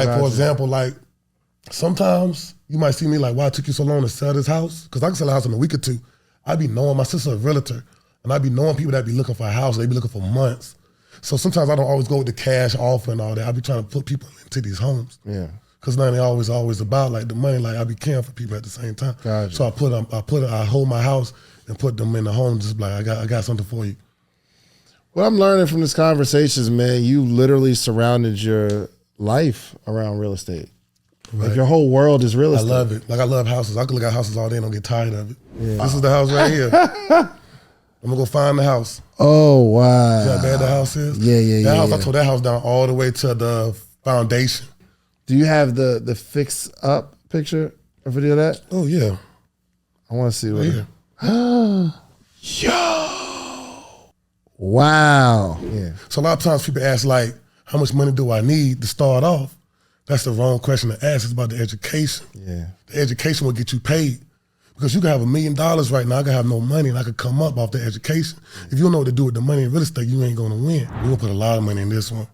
like, for example, like, sometimes you might see me like, why it took you so long to sell this house? Because I can sell a house in a week or two. I be knowing, my sister's a realtor, and I be knowing people that be looking for a house, they be looking for months. So sometimes I don't always go with the cash offer and all that. I be trying to put people into these homes. Yeah. Because now they always about like the money, like I be caring for people at the same time. Gotcha. So I hold my house and put them in the home, just like, I got something for you. What I'm learning from this conversation is, man, you literally surrounded your life around real estate. Right. Like your whole world is real estate. I love it. Like I love houses. I can look at houses all day and don't get tired of it. Yeah. This is the house right here. I'm gonna go find the house. Oh, wow. See how bad the house is? Yeah. That house, I tore that house down all the way to the foundation. Do you have the fix up picture or video of that? Oh, yeah. I want to see what. Yeah. Yo. Wow. Yeah. So a lot of times people ask, like, how much money do I need to start off? That's the wrong question to ask. It's about the education. Yeah. The education will get you paid. Because you can have $1 million right now, I can have no money, and I could come up off the education. If you don't know what to do with the money in real estate, you ain't gonna win. We're gonna put a lot of money in this one.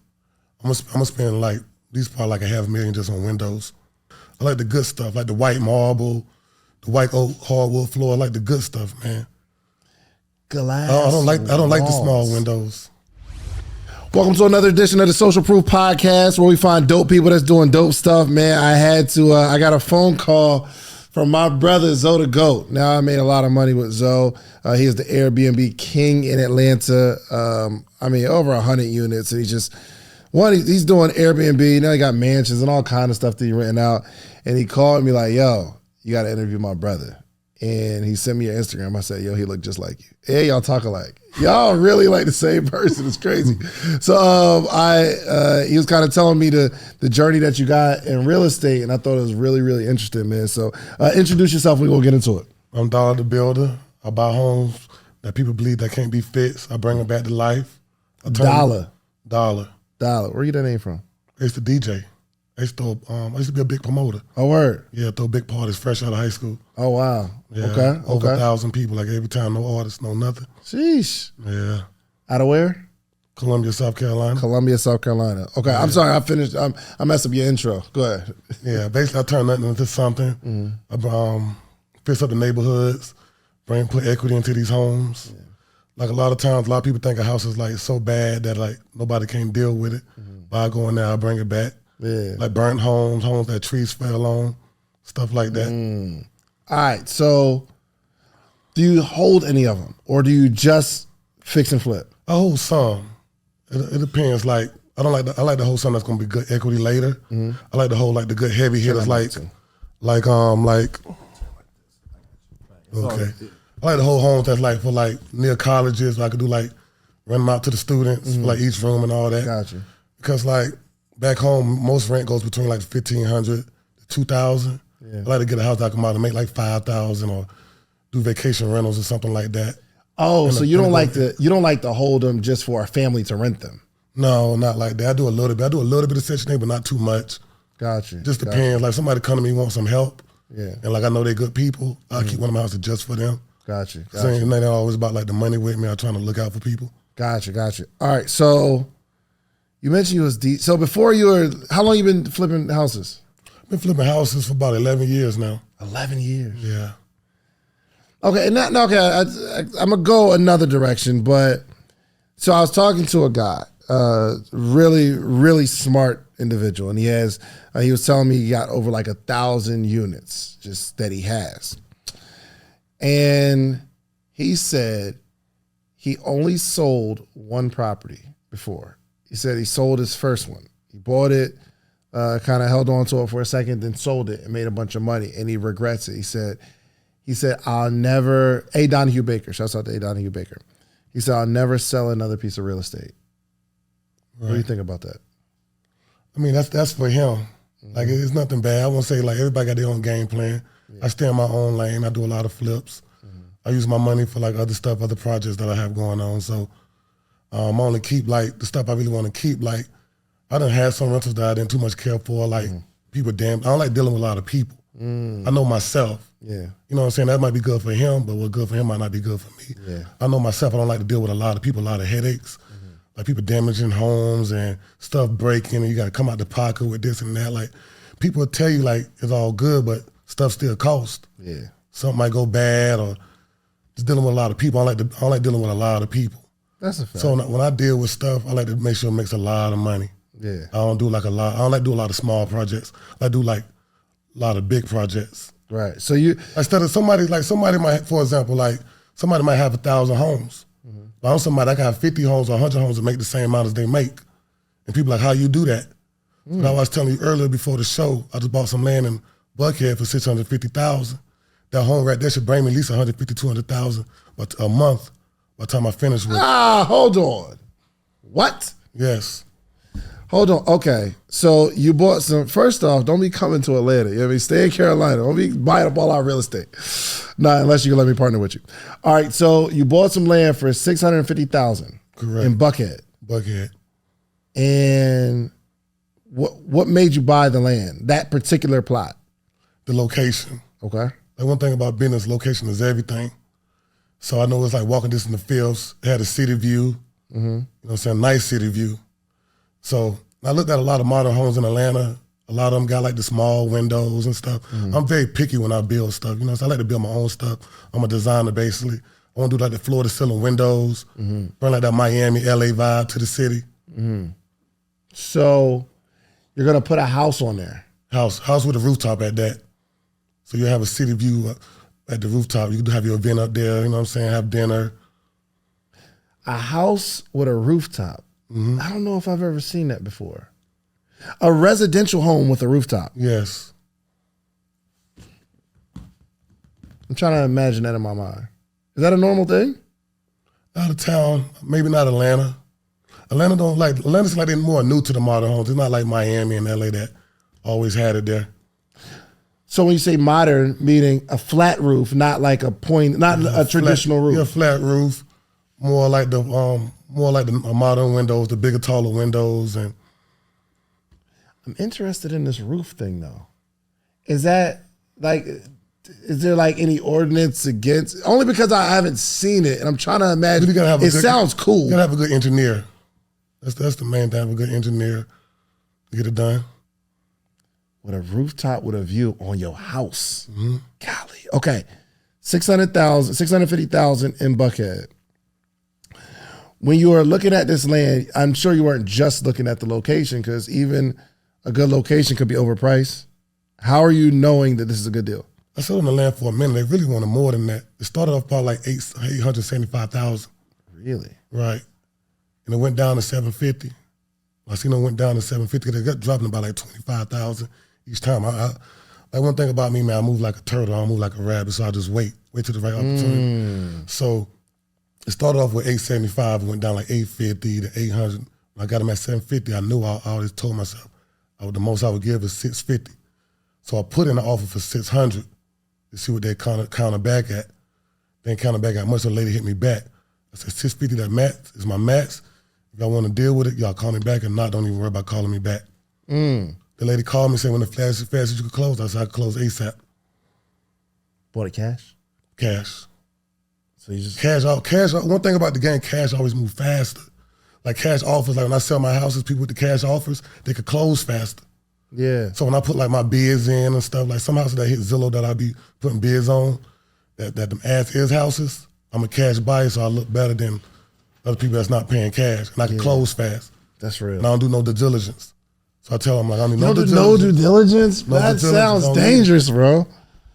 I'm gonna spend like, these probably like $500,000 just on windows. I like the good stuff, like the white marble, the white oak hardwood floor. I like the good stuff, man. Glass. I don't like the small windows. Welcome to another edition of the Social Proof Podcast, where we find dope people that's doing dope stuff, man. I got a phone call from my brother, Zoe the GOAT. Now, I made a lot of money with Zoe. He is the Airbnb king in Atlanta. Over 100 units. And he's doing Airbnb. Now he got mansions and all kind of stuff that he renting out. And he called me like, yo, you got to interview my brother. And he sent me your Instagram. I said, yo, he looked just like you. Hey, y'all talk alike. Y'all really like the same person. It's crazy. So he was kind of telling me the journey that you got in real estate, and I thought it was really, really interesting, man. So introduce yourself. We're going to get into it. I'm Dolla The Builder. I buy homes that people believe that can't be fixed. I bring them back to life. Dollar. Where you that name from? I used to DJ. I used to be a big promoter. Oh, word. Yeah, throw big parties fresh out of high school. Oh, wow. Yeah, okay. Over 1,000 people, like every time, no artists, no nothing. Sheesh. Yeah. Out of where? Columbia, South Carolina. Okay, yeah. I'm sorry, I finished. I messed up your intro. Go ahead. Yeah, basically I turn nothing into something. I fix up the neighborhoods, put equity into these homes. Yeah. Like a lot of times, a lot of people think a house is like so bad that like nobody can deal with it. But I go in there, I bring it back. Yeah. Like burnt homes that trees fell on, stuff like that. All right, so do you hold any of them, or do you just fix and flip? I hold some. It depends. Like I like the hold some that's gonna be good equity later. I like to hold like the good heavy hitters, like. Okay. I like the whole homes that's like for like near colleges. I could do like rent them out to the students for like each room and all that. Gotcha. Because like back home, most rent goes between like $1,500 to $2,000. Yeah. I like to get a house that I can out and make like $5,000 or do vacation rentals or something like that. Oh, so you don't like to hold them just for a family to rent them? No, not like that. I do a little bit. I do a little bit of Section 8, but not too much. Gotcha. Just depends. Like somebody come to me want some help. Yeah. And like I know they're good people. I'll keep one of my houses just for them. Gotcha. Ain't nothing always about like the money with me. I'm trying to look out for people. Gotcha. All right, so you mentioned you was so before how long you been flipping houses? I've been flipping houses for about 11 years now. 11 years? Yeah. Okay, and I'm gonna go another direction, but so I was talking to a guy, really, really smart individual, and he was telling me he got over like 1,000 units just that he has. And he said he only sold one property before. He said he sold his first one. He bought it, kind of held on to it for a second, then sold it and made a bunch of money, and he regrets it. He said, I'll never, A. Donahue Baker, shouts out to A. Donahue Baker. He said, I'll never sell another piece of real estate. Right. What do you think about that? I mean, that's for him. Like, it's nothing bad. I won't say, like, everybody got their own game plan. Yeah. I stay in my own lane. I do a lot of flips. I use my money for, like, other stuff, other projects that I have going on. So I only keep, like, the stuff I really want to keep. Like, I done had some rentals that I didn't too much care for. Like, people I don't like dealing with a lot of people. I know myself. Yeah. You know what I'm saying? That might be good for him, but what's good for him might not be good for me. Yeah. I know myself. I don't like to deal with a lot of people, a lot of headaches. like people damaging homes and stuff breaking, and you got to come out the pocket with this and that. Like people will tell you like it's all good, but stuff still costs. Yeah. Something might go bad, or just dealing with a lot of people. I don't like dealing with a lot of people. That's a fact. So when I deal with stuff, I like to make sure it makes a lot of money. Yeah. I don't like to do a lot of small projects. I do like a lot of big projects. Right. So you instead of somebody might, for example, like somebody might have 1,000 homes. But I'm somebody that can have 50 homes or 100 homes and make the same amount as they make. And people like, how you do that? But I was telling you earlier before the show, I just bought some land in Buckhead for $650,000. That home right there should bring me at least $150,000, $200,000 a month by the time I finish with it. hold on. What? Yes. Hold on. Okay. So you bought some, first off, don't be coming to Atlanta. You know what I mean? Stay in Carolina. Don't be buying up all our real estate. Nah, unless you can let me partner with you. All right. So you bought some land for $650,000. Correct. In Buckhead. Buckhead. And what made you buy the land, that particular plot? The location. Okay. Like one thing about business, location is everything. So I know it's like walking this in the fields. It had a city view. You know what I'm saying? Nice city view. So I looked at a lot of modern homes in Atlanta. A lot of them got like the small windows and stuff. I'm very picky when I build stuff. You know, so I like to build my own stuff. I'm a designer basically. I want to do like the floor to ceiling windows, bring like that Miami, LA vibe to the city. So you're gonna put a house on there. House with a rooftop at that. So you have a city view at the rooftop. You can have your event up there. You know what I'm saying? Have dinner. A house with a rooftop. I don't know if I've ever seen that before. A residential home with a rooftop. Yes. I'm trying to imagine that in my mind. Is that a normal thing? Out of town, maybe not Atlanta. Atlanta's like they're more new to the modern homes. It's not like Miami and LA that always had it there. So when you say modern, meaning a flat roof, not like a point, not a traditional roof. Yeah, flat roof, more like the modern windows, the bigger, taller windows. And I'm interested in this roof thing though. Is there like any ordinance against? Only because I haven't seen it and I'm trying to imagine. It sounds cool. You gotta have a good engineer. That's the main thing. Have a good engineer to get it done. With a rooftop with a view on your house. Golly. Okay. $650,000 in Buckhead. When you are looking at this land, I'm sure you weren't just looking at the location because even a good location could be overpriced. How are you knowing that this is a good deal? I sold on the land for a minute. They really wanted more than that. It started off probably like $875,000. Really? Right. And it went down to $750,000. I seen it went down to $750,000. They got dropping about like $25,000 each time. Like one thing about me, man, I move like a turtle. I don't move like a rabbit, so I just wait till the right opportunity. So it started off with $875,000, and went down like $850,000 to $800,000. When I got them at $750,000, I knew I always told myself the most I would give is $650,000. So I put in an offer for $600,000 to see what they counter back at. Then counter back at much. The lady hit me back. I said $650,000 that max is my max. If y'all want to deal with it, y'all call me back. If not, don't even worry about calling me back. The lady called me and said, when the fastest you could close, I said I could close ASAP. Bought it cash? Cash. So you just cash. One thing about the game, cash always move faster. Like cash offers, like when I sell my houses, people with the cash offers, they could close faster. Yeah. So when I put like my bids in and stuff, like some houses that hit Zillow that I be putting bids on, that them as is houses, I'm a cash buyer, so I look better than other people that's not paying cash, and I can close fast. That's real. And I don't do no due diligence. So I tell them like I don't need no due diligence. That sounds dangerous, bro.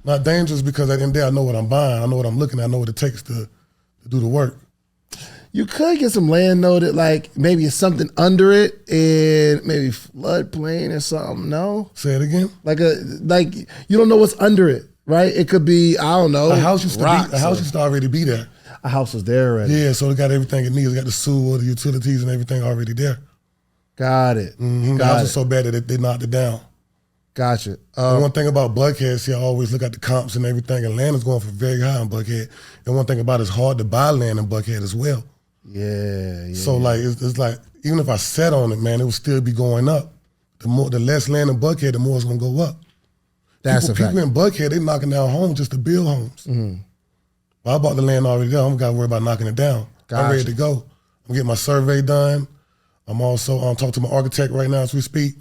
Not dangerous because at the end of the day, I know what I'm buying. I know what I'm looking at. I know what it takes to do the work. You could get some land noted, like maybe something under it and maybe floodplain or something. No? Say it again? Like you don't know what's under it, right? It could be, I don't know. A house used to already be there. A house was there already. Yeah, so it got everything it needs. It got the sewer, the utilities, and everything already there. Got it. The house was so bad that they knocked it down. Gotcha. One thing about Buckhead, see, I always look at the comps and everything, and land is going for very high in Buckhead. And one thing about it's hard to buy land in Buckhead as well. Yeah. So like it's like even if I sat on it, man, it would still be going up. The less land in Buckhead, the more it's gonna go up. That's a fact. People in Buckhead, they knocking down homes just to build homes. But I bought the land already there. I don't got to worry about knocking it down. I'm ready to go. I'm getting my survey done. I'm also talking to my architect right now as we speak,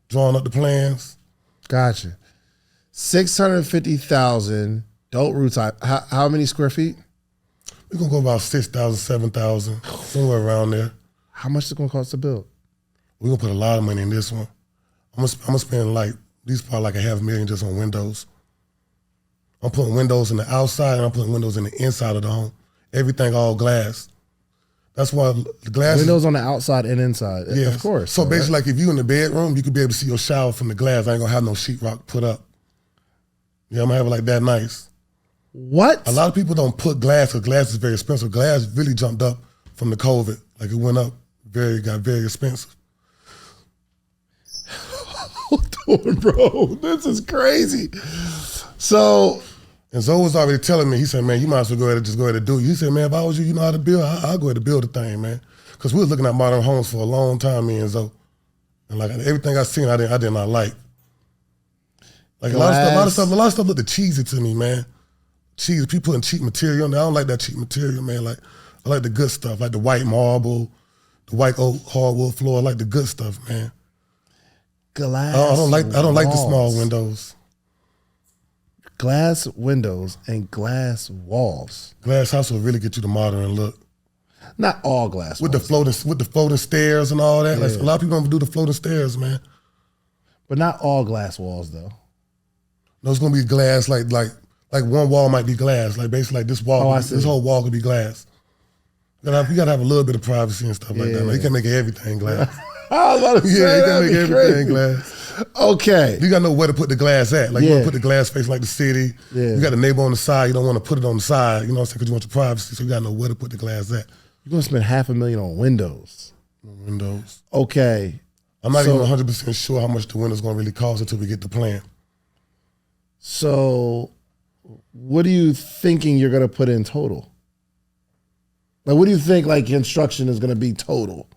drawing up the plans. Gotcha. 650,000 dope roof type. How many square feet? We're gonna go about 6,000, 7,000, somewhere around there. How much is it gonna cost to build? We're gonna put a lot of money in this one. I'm gonna spend like these probably like $500,000 just on windows. I'm putting windows in the outside and I'm putting windows in the inside of the home. Everything all glass. That's why the glass windows on the outside and inside. Yes. Of course. So basically, like if you in the bedroom, you could be able to see your shower from the glass. I ain't gonna have no sheetrock put up. Yeah, I'm gonna have it like that nice. What? A lot of people don't put glass because glass is very expensive. Glass really jumped up from the COVID. Like it went up, got very expensive. Hold on, bro. This is crazy. So, and Zoe was already telling me, he said, man, you might as well go ahead and do it. He said, man, if I was you know how to build, I'll go ahead and build the thing, man. Because we was looking at modern homes for a long time, me and Zoe. And like everything I seen, I did not like. Like a lot of stuff looked cheesy to me, man. Cheesy, people putting cheap material in there. I don't like that cheap material, man. Like I like the good stuff, like the white marble, the white oak hardwood floor. I like the good stuff, man. Glass. I don't like the small windows. Glass windows and glass walls. Glass house will really get you the modern look. Not all glass with walls. the floating stairs and all that. Yeah. Like a lot of people don't do the floating stairs, man. But not all glass walls though. No, it's gonna be glass like one wall might be glass. Like basically like this wall, this whole wall could be glass. You gotta have a little bit of privacy and stuff like that. Man. You can't make everything glass. I was about to say, you can't make everything crazy. glass. Okay. You gotta know where to put the glass at. Like you wanna put the glass face like the city. Yeah. You got a neighbor on the side, you don't wanna put it on the side, you know what I'm saying, because you want your privacy. So you gotta know where to put the glass at. You're gonna spend $500,000 on windows. Windows. Okay. I'm not even 100% sure how much the window's gonna really cost until we get the plan. So what are you thinking you're gonna put in total? Like what do you think like construction is gonna be total?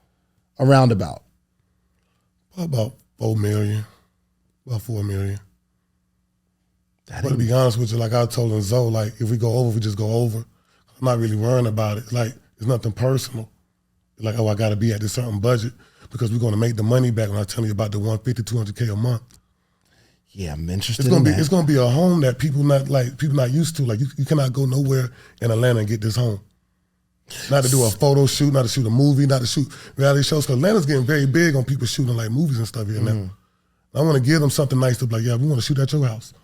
A roundabout? About $4 million. About $4 million. But to be honest with you, like I told Zoe, like if we go over, we just go over. I'm not really worrying about it. Like it's nothing personal. Like, oh, I gotta be at this certain budget because we're gonna make the money back when I tell you about the $150,000, $200K a month. Yeah, I'm interested in that. It's gonna be a home that people not used to. Like you cannot go nowhere in Atlanta and get this home. Not to do a photo shoot, not to shoot a movie, not to shoot reality shows. Because Atlanta's getting very big on people shooting like movies and stuff here now. I want to give them something nice to be like, yeah, we want to shoot at your house.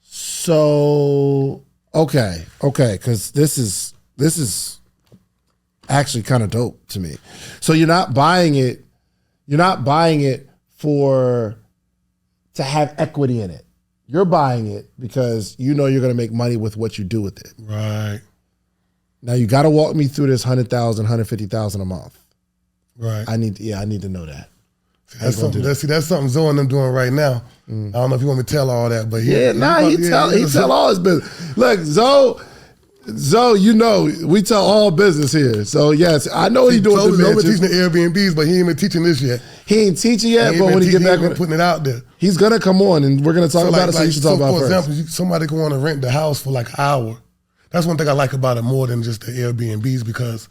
So okay, because this is actually kind of dope to me. So you're not buying it to have equity in it. You're buying it because you know you're going to make money with what you do with it. Right. Now you got to walk me through this $100,000, $150,000 a month. Right. I need to know that. That's something Zoe and them doing right now. I don't know if you want me to tell all that, but he tell all his business. Look, Zoe, you know we tell all business here. So yes, I know what he's doing. Zoe's been teaching the Airbnbs, but he ain't been teaching this yet. He ain't teaching yet, but when he get back, putting it out there, he's gonna come on and we're gonna talk about it. So you should talk about it first. For example, somebody can want to rent the house for like an hour. That's one thing I like about it more than just the Airbnbs because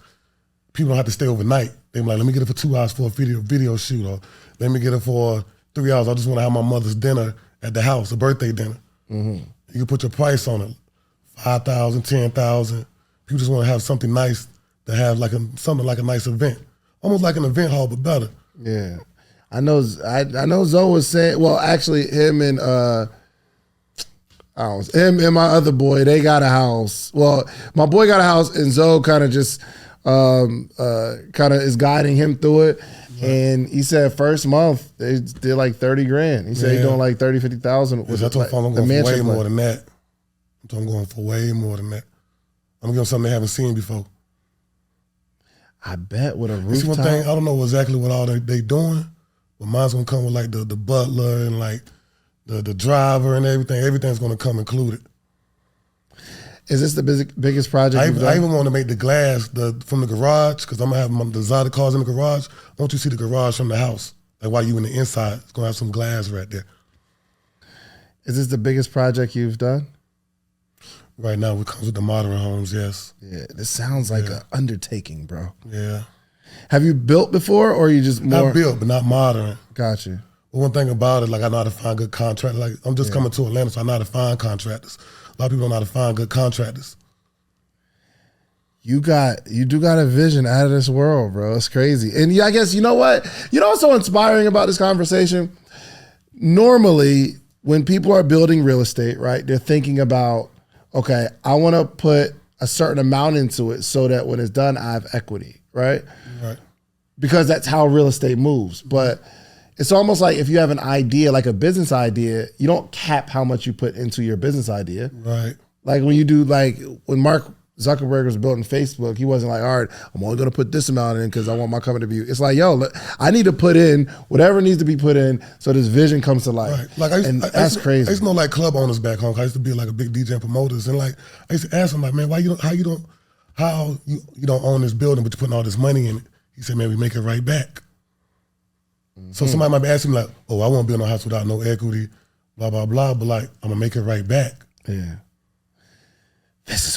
people don't have to stay overnight. They're like, let me get it for 2 hours for a video shoot, or let me get it for 3 hours. I just want to have my mother's dinner at the house, a birthday dinner. You can put your price on it, $5,000, $10,000. People just want to have something nice to have something like a nice event, almost like an event hall, but better. Yeah, I know Zoe was saying. Well, actually, him and my other boy, they got a house. Well, my boy got a house, and Zoe kind of just is guiding him through it. And he said first month they did like 30 grand. He said he's doing like 30, 50,000. I'm going for way more than that. I'm going for way more than that. I'm gonna give them something they haven't seen before. I bet with a rooftop. See one thing, I don't know exactly what all they doing, but mine's gonna come with like the butler and like the driver and everything. Everything's gonna come included. Is this the biggest project you've done? I even want to make the glass from the garage because I'm gonna have the designer cars in the garage. I want you to see the garage from the house. Like while you in the inside, it's gonna have some glass right there. Is this the biggest project you've done? Right now, it comes with the modern homes, yes. Yeah, this sounds like an undertaking, bro. Yeah. Have you built before, or are you just more? Not built, but not modern. Gotcha. But one thing about it, like I know how to find good contractors. Like I'm just coming to Atlanta, so I know how to find contractors. A lot of people don't know how to find good contractors. You do got a vision out of this world, bro. It's crazy. And I guess, you know what? You know what's so inspiring about this conversation? Normally, when people are building real estate, right, they're thinking about, okay, I want to put a certain amount into it so that when it's done, I have equity, right? Right. Because that's how real estate moves. But it's almost like if you have an idea, like a business idea, you don't cap how much you put into your business idea. Right. Like when you do, like when Mark Zuckerberg was building Facebook, he wasn't like, all right, I'm only going to put this amount in because I want my company to be. It's like, yo, look, I need to put in whatever needs to be put in so this vision comes to life. Right. Like that's crazy. I used to know like club owners back home. I used to be like a big DJ and promoters, and like I used to ask them like, man, how you don't own this building, but you're putting all this money in it? He said, man, we make it right back. Mm-hmm. So somebody might be asking like, oh, I won't build no house without no equity, blah blah blah. But like, I'm gonna make it right back. Yeah.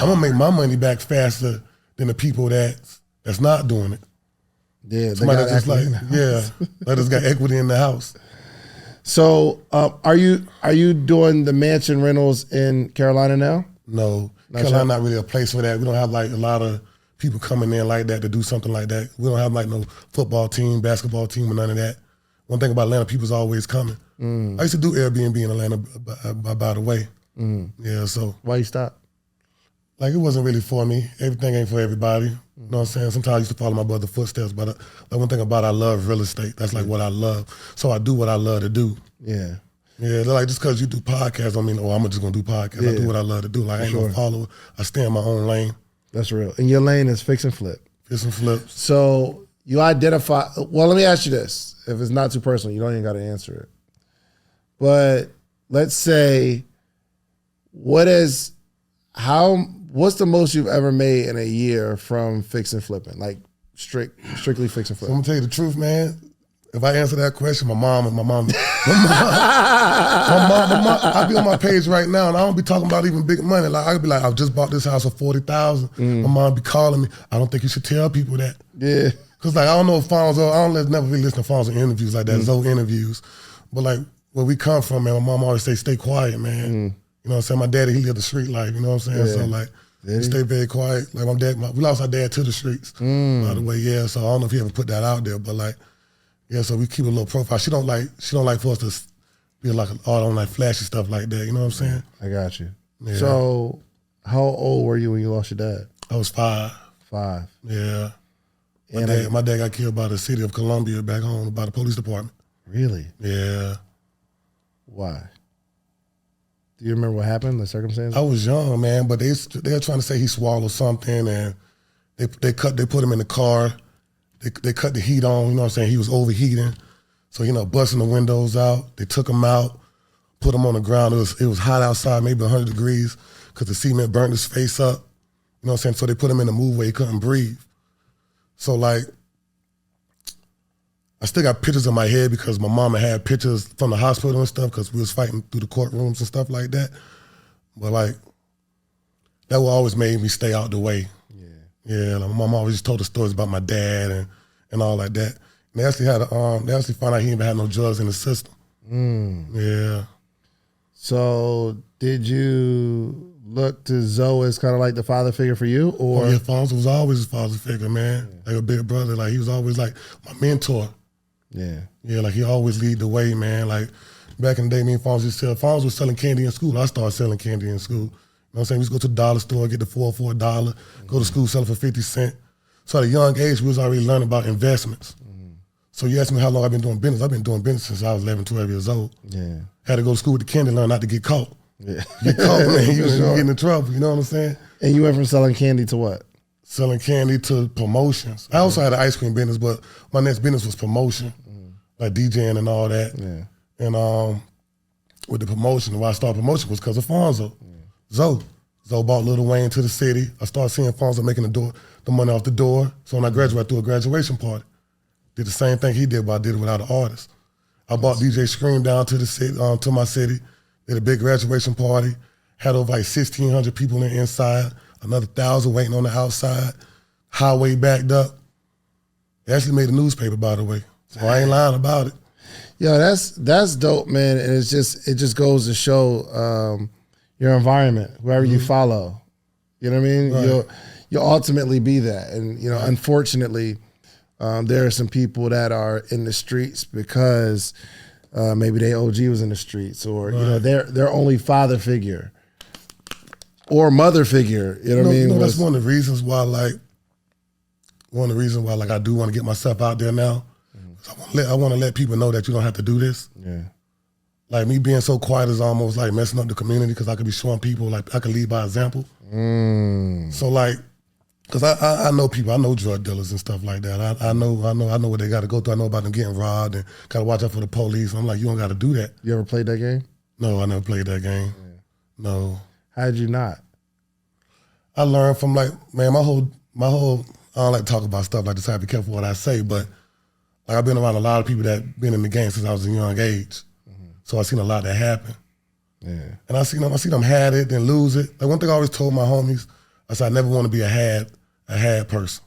I'm gonna make my money back faster than the people that's not doing it. Yeah, somebody that's just like, that just got equity in the house. So, are you doing the mansion rentals in Carolina now? No, Carolina not really a place for that. We don't have like a lot of people coming in like that to do something like that. We don't have like no football team, basketball team, or none of that. One thing about Atlanta, people's always coming. I used to do Airbnb in Atlanta, by the way. Yeah, so why you stop? Like, it wasn't really for me. Everything ain't for everybody. You know what I'm saying? Sometimes I used to follow my brother's footsteps, but like one thing about it, I love real estate. That's like what I love. So I do what I love to do. Yeah. Yeah, like just because you do podcasts don't mean, I'm just going to do podcasts. I do what I love to do. Like, I ain't no follower. I stay in my own lane. That's real. And your lane is fix and flip. Fix and flips. So you identify, well, let me ask you this. If it's not too personal, you don't even got to answer it. But let's say, what's the most you've ever made in a year from fix and flipping? Like strictly fix and flip. So I'm gonna tell you the truth, man. If I answer that question, my mom, I be on my page right now, and I don't be talking about even big money. Like I be like, I just bought this house for $40,000. My mom be calling me. I don't think you should tell people that. Yeah. Cause like I don't know if Fonzo, never really listen to Fonzo interviews like that, Zoe interviews. But like where we come from, man, my mom always say, stay quiet, man. You know what I'm saying? My daddy, he lived the street life, you know what I'm saying? So like, we stay very quiet. Like we lost our dad to the streets, by the way, so I don't know if he ever put that out there, but like, so we keep a little profile. She don't like for us to be like all on like flashy stuff like that, you know what I'm saying? I got you. Yeah. So how old were you when you lost your dad? I was 5. 5. Yeah. My dad got killed by the city of Columbia back home, by the police department. Really? Yeah. Why? Do you remember what happened, the circumstances? I was young, man, but they were trying to say he swallowed something, and they put him in the car. They cut the heat on, you know what I'm saying? He was overheating, so busting the windows out. They took him out, put him on the ground. It was hot outside, maybe 100 degrees, because the cement burnt his face up. You know what I'm saying? So they put him in a move where he couldn't breathe. So like, I still got pictures in my head because my mama had pictures from the hospital and stuff because we was fighting through the courtrooms and stuff like that. But like, that would always made me stay out the way. Yeah, like my mom always just told the stories about my dad and all like that. And they actually found out he even had no drugs in the system. Yeah. So did you look to Zoe as kind of like the father figure for you, or? Oh, yeah, Fonzo was always his father figure, man. Like a big brother. Like he was always like my mentor. Yeah. Yeah, like he always lead the way, man. Like back in the day, me and Fonzo was selling candy in school. I started selling candy in school. You know what I'm saying? We used to go to the dollar store, get the 4 for $1, go to school, sell it for 50 cents. So at a young age, we was already learning about investments. So you asked me how long I've been doing business. I've been doing business since I was 11, 12 years old. Yeah. Had to go to school with the candy, learn not to get caught. Yeah. Get caught, man, you get in trouble, you know what I'm saying? And you went from selling candy to what? Selling candy to promotions. I also had an ice cream business, but my next business was promotion, like DJing and all that. Yeah. And with the promotion, why I started promotion was because of Fonzo. Zoe bought Lil Wayne to the city. I started seeing Fonzo making the money off the door. So when I graduated, I threw a graduation party. Did the same thing he did, but I did it without an artist. I bought DJ Scream down to the city, to my city. Did a big graduation party. Had over like 1,600 people inside. Another 1,000 waiting on the outside. Highway backed up. It actually made the newspaper, by the way. So I ain't lying about it. Yo, that's dope, man. And it just goes to show your environment, whoever you follow. You know what I mean? Right. You'll ultimately be that. And unfortunately, there are some people that are in the streets because maybe their OG was in the streets, or their only father figure or mother figure. You know what I mean? That's one of the reasons why, I do want to get myself out there now. I want to let people know that you don't have to do this. Yeah. Like me being so quiet is almost like messing up the community because I could be showing people like I could lead by example. So like, because I know people, I know drug dealers and stuff like that. I know what they got to go through. I know about them getting robbed and got to watch out for the police. And I'm like, you don't got to do that. You ever played that game? No, I never played that game. Yeah. No. How did you not? I learned from my whole. I don't like to talk about stuff like this. I have to be careful what I say, but like I've been around a lot of people that been in the game since I was a young age. So I've seen a lot that happen. Yeah. And I see them had it, then lose it. Like one thing I always told my homies, I said I never want to be a had person.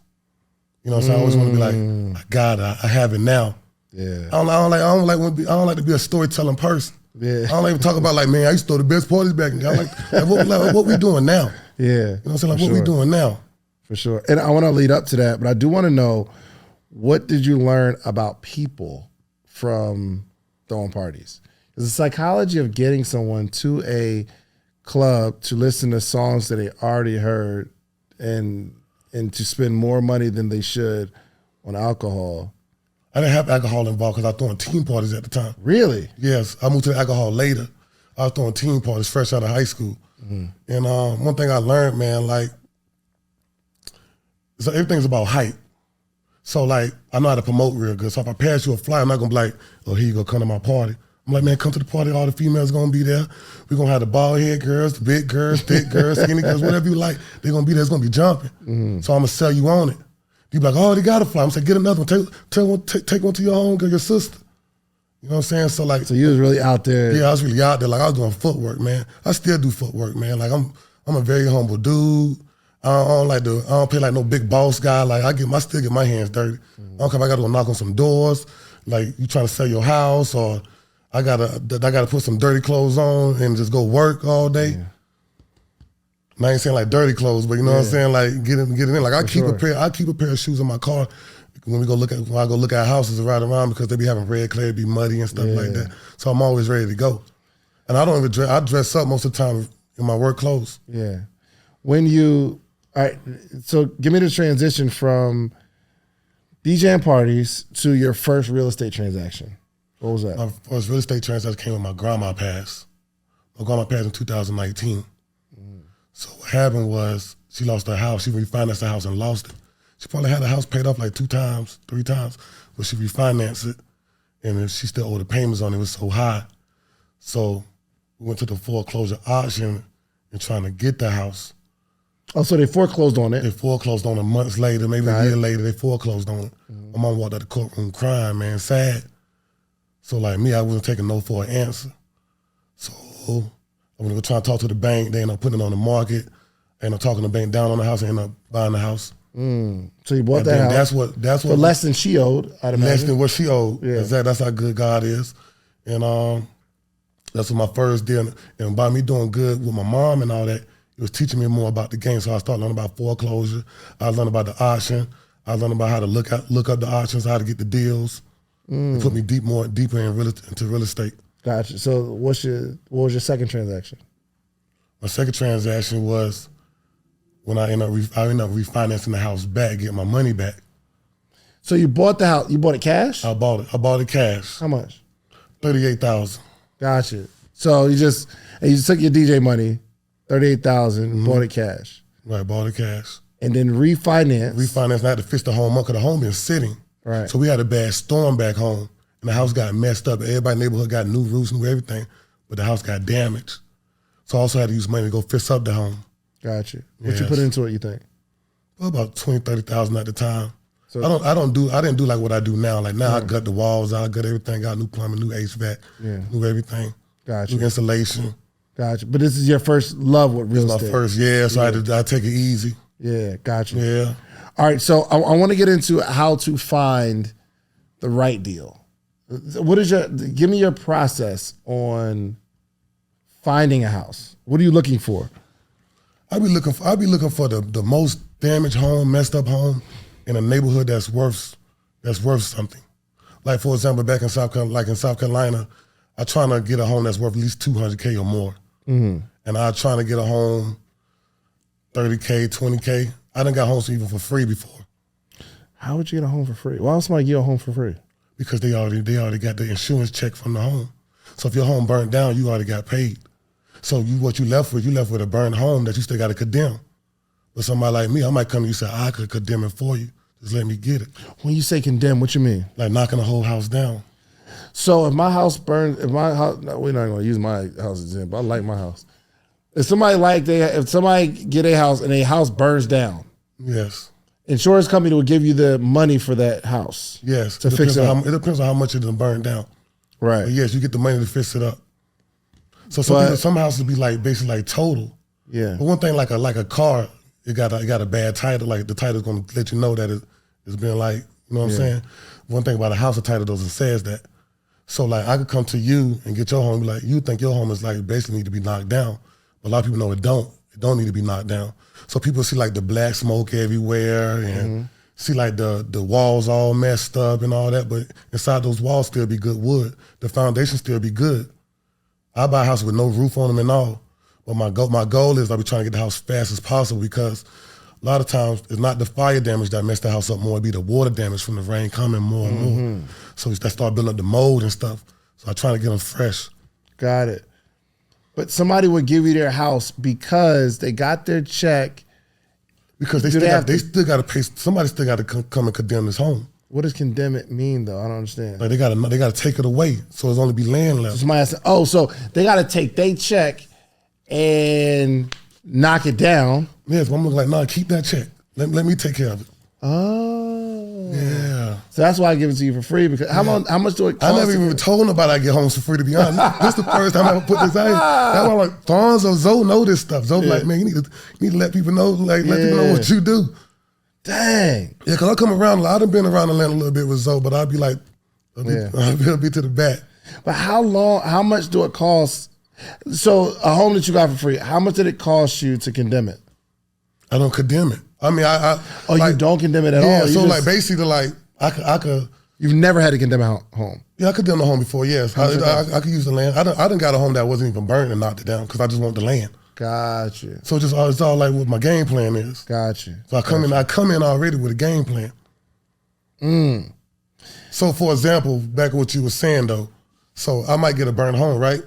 You know what I'm saying? I always want to be like, I got it, I have it now. Yeah. I don't like to be a storytelling person. Yeah. I don't like to talk about like, man, I used to throw the best parties back in. I like what we doing now? Yeah. You know what I'm saying? Like what we doing now? For sure. And I want to lead up to that, but I do want to know, what did you learn about people from throwing parties? Because the psychology of getting someone to a club to listen to songs that they already heard and to spend more money than they should on alcohol. I didn't have alcohol involved because I was throwing team parties at the time. Really? Yes. I moved to the alcohol later. I was throwing team parties fresh out of high school. And one thing I learned, man, so everything's about hype. So like, I know how to promote real good. So if I pass you a flyer, I'm not gonna be like, oh, here you go, come to my party. I'm like, man, come to the party, all the females gonna be there. We're gonna have the bald head girls, the big girls, thick girls, skinny girls, whatever you like. They're gonna be there, it's gonna be jumping. So I'm gonna sell you on it. You be like, oh, they got a flyer. I'm saying, get another one, take one to your home girl, your sister. You know what I'm saying? So you was really out there. Yeah, I was really out there. Like I was doing footwork, man. I still do footwork, man. Like I'm a very humble dude. I don't play like no big boss guy. Like I still get my hands dirty. I don't care if I gotta go knock on some doors, like you trying to sell your house, or I gotta put some dirty clothes on and just go work all day. Yeah. And I ain't saying like dirty clothes, but you know what I'm saying? Like get it in. Like I keep a pair of shoes in my car when I go look at houses and ride around because they be having red clay, it be muddy and stuff like that. So I'm always ready to go. And I don't even dress. I dress up most of the time in my work clothes. Yeah. All right, so give me the transition from DJing parties to your first real estate transaction. What was that? My first real estate transaction came when my grandma passed. My grandma passed in 2019. So what happened was she lost her house. She refinanced the house and lost it. She probably had the house paid off like 2 times, 3 times, but she refinanced it, and she still owed the payments on it. It was so high. So we went to the foreclosure auction and trying to get the house. Oh, so they foreclosed on it? They foreclosed on it months later, maybe a year later, they foreclosed on it. My mom walked out the courtroom crying, man, sad. So like me, I wasn't taking no for an answer. So I'm gonna go try to talk to the bank. They end up putting it on the market. They end up talking the bank down on the house and end up buying the house. So you bought that house. That's what for less than she owed, I'd imagine. Less than what she owed. Yeah. That's how good God is. And that's what my first deal. And by me doing good with my mom and all that, it was teaching me more about the game. So I started learning about foreclosure. I learned about the auction. I learned about how to look up the auctions, how to get the deals. It put me deeper into real estate. Gotcha. So what was your second transaction? My second transaction was when I ended up refinancing the house back, getting my money back. So you bought the house. You bought it cash? I bought it cash. How much? $38,000. Gotcha. So you just took your DJ money, $38,000, bought it cash. Right, bought it cash. And then refinanced. Refinanced. I had to fix the home up because the home been sitting. Right. So we had a bad storm back home, and the house got messed up. Everybody in the neighborhood got new roofs, new everything, but the house got damaged. So I also had to use money to go fix up the home. Gotcha. What you put into it, you think? Well, about $20,000-$30,000 at the time. So I didn't do like what I do now. Like now I gut the walls out, I gut everything, got new plumbing, new HVAC, new everything. Gotcha. New insulation. Gotcha. But this is your first love with real estate. My first, so I had to take it easy. Yeah, gotcha. Yeah. All right, so I want to get into how to find the right deal. Give me your process on finding a house. What are you looking for? I'll be looking for the most damaged home, messed up home in a neighborhood that's worth something. Like for example, back in South Carolina, I'm trying to get a home that's worth at least $200K or more. Mm-hmm. And I'm trying to get a home $30K, $20K. I done got homes even for free before. How would you get a home for free? Why would somebody get a home for free? Because they already got the insurance check from the home. So if your home burned down, you already got paid. So what you left with a burned home that you still got to condemn. But somebody like me, I might come to you and say, I could condemn it for you. Just let me get it. When you say condemn, what you mean? Like knocking the whole house down. So if my house burned, we're not going to use my house as example. I like my house. If somebody get a house and a house burns down, yes, insurance company will give you the money for that house. Yes, to fix it up. It depends on how much it done burned down. Right. But yes, you get the money to fix it up. So some houses be like basically like total. Yeah. But one thing like a car, it got a bad title. Like the title's gonna let you know that it's been like, you know what I'm saying? One thing about a house, the title doesn't says that. So like I could come to you and get your home, be like, you think your home is like basically need to be knocked down. But a lot of people know it don't. It don't need to be knocked down. So people see like the black smoke everywhere and see like the walls all messed up and all that. But inside those walls still be good wood. The foundation still be good. I buy a house with no roof on them and all. But my goal is I'll be trying to get the house fast as possible because a lot of times it's not the fire damage that messed the house up more. It'd be the water damage from the rain coming more and more. So that start building up the mold and stuff. So I try to get them fresh. Got it. But somebody would give you their house because they got their check. Because they still got to pay. Somebody still got to come and condemn this home. What does condemn it mean though? I don't understand. Like they got to take it away, so it's only be land left. So somebody has to, so they got to take their check and knock it down. Yes, but I'm looking like, nah, keep that check. Let me take care of it. Oh. Yeah. So that's why I give it to you for free because how much do it cost? I never even told nobody I get homes for free, to be honest. This is the first time I ever put this out. That's why I'm like, Fonz or Zoe know this stuff. Zoe's like, man, you need to let people know, like let people know what you do. Dang. Yeah, because I come around, I've been around Atlanta a little bit with Zoe, but I'll be like, I'll be to the back. But how much do it cost? So a home that you got for free, how much did it cost you to condemn it? I don't condemn it. I mean, you don't condemn it at all? Yeah, so like basically like I could. You've never had to condemn a home? Yeah, I condemned the home before, yes. I could use the land. I done got a home that wasn't even burned and knocked it down because I just want the land. Gotcha. So it's all like what my game plan is. Gotcha. So I come in already with a game plan. So for example, back at what you were saying though, so I might get a burned home, right?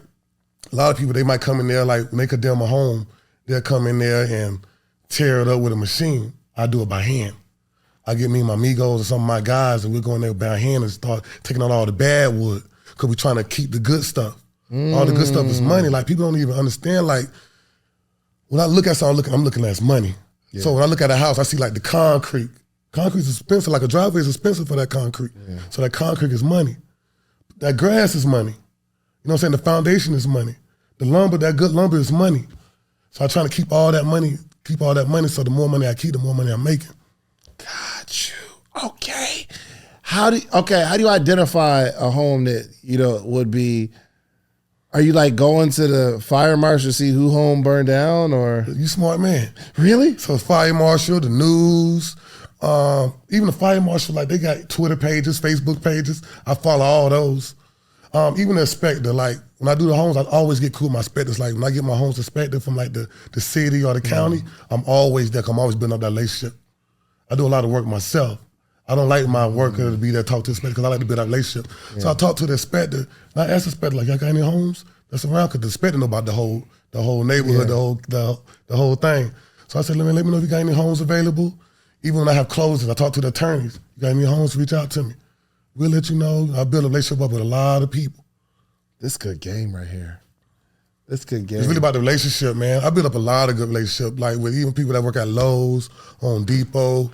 A lot of people, they might come in there, like when they condemn a home, they'll come in there and tear it up with a machine. I do it by hand. I get me and my amigos or some of my guys and we'll go in there by hand and start taking out all the bad wood because we're trying to keep the good stuff. All the good stuff is money. Like people don't even understand, like when I look at something, I'm looking at its money. Yeah. So when I look at a house, I see like the concrete. Concrete's expensive, like a driveway is expensive for that concrete. Yeah. So that concrete is money. That grass is money. You know what I'm saying? The foundation is money. The lumber, that good lumber is money. So I'm trying to keep all that money so the more money I keep, the more money I'm making. Got you. Okay. How do you identify a home that, would be, are you like going to the fire marshal to see who home burned down or? You smart man. Really? So fire marshal, the news, even the fire marshal, like they got Twitter pages, Facebook pages. I follow all those. Even the inspector, like when I do the homes, I always get cool with my inspectors. Like when I get my homes inspected from like the city or the county, I'm always there. I'm always building up that relationship. I do a lot of work myself. I don't like my worker to be there talk to the inspector because I like to build that relationship. Yeah. So I talk to the inspector. And I ask the inspector, like, y'all got any homes that's around? Because the inspector know about the whole neighborhood, the whole thing. So I said, let me know if you got any homes available. Even when I have closings, I talk to the attorneys. You got any homes? Reach out to me. We'll let you know. I build a relationship up with a lot of people. This good game right here. This good game. It's really about the relationship, man. I built up a lot of good relationships, like with even people that work at Lowe's, Home Depot.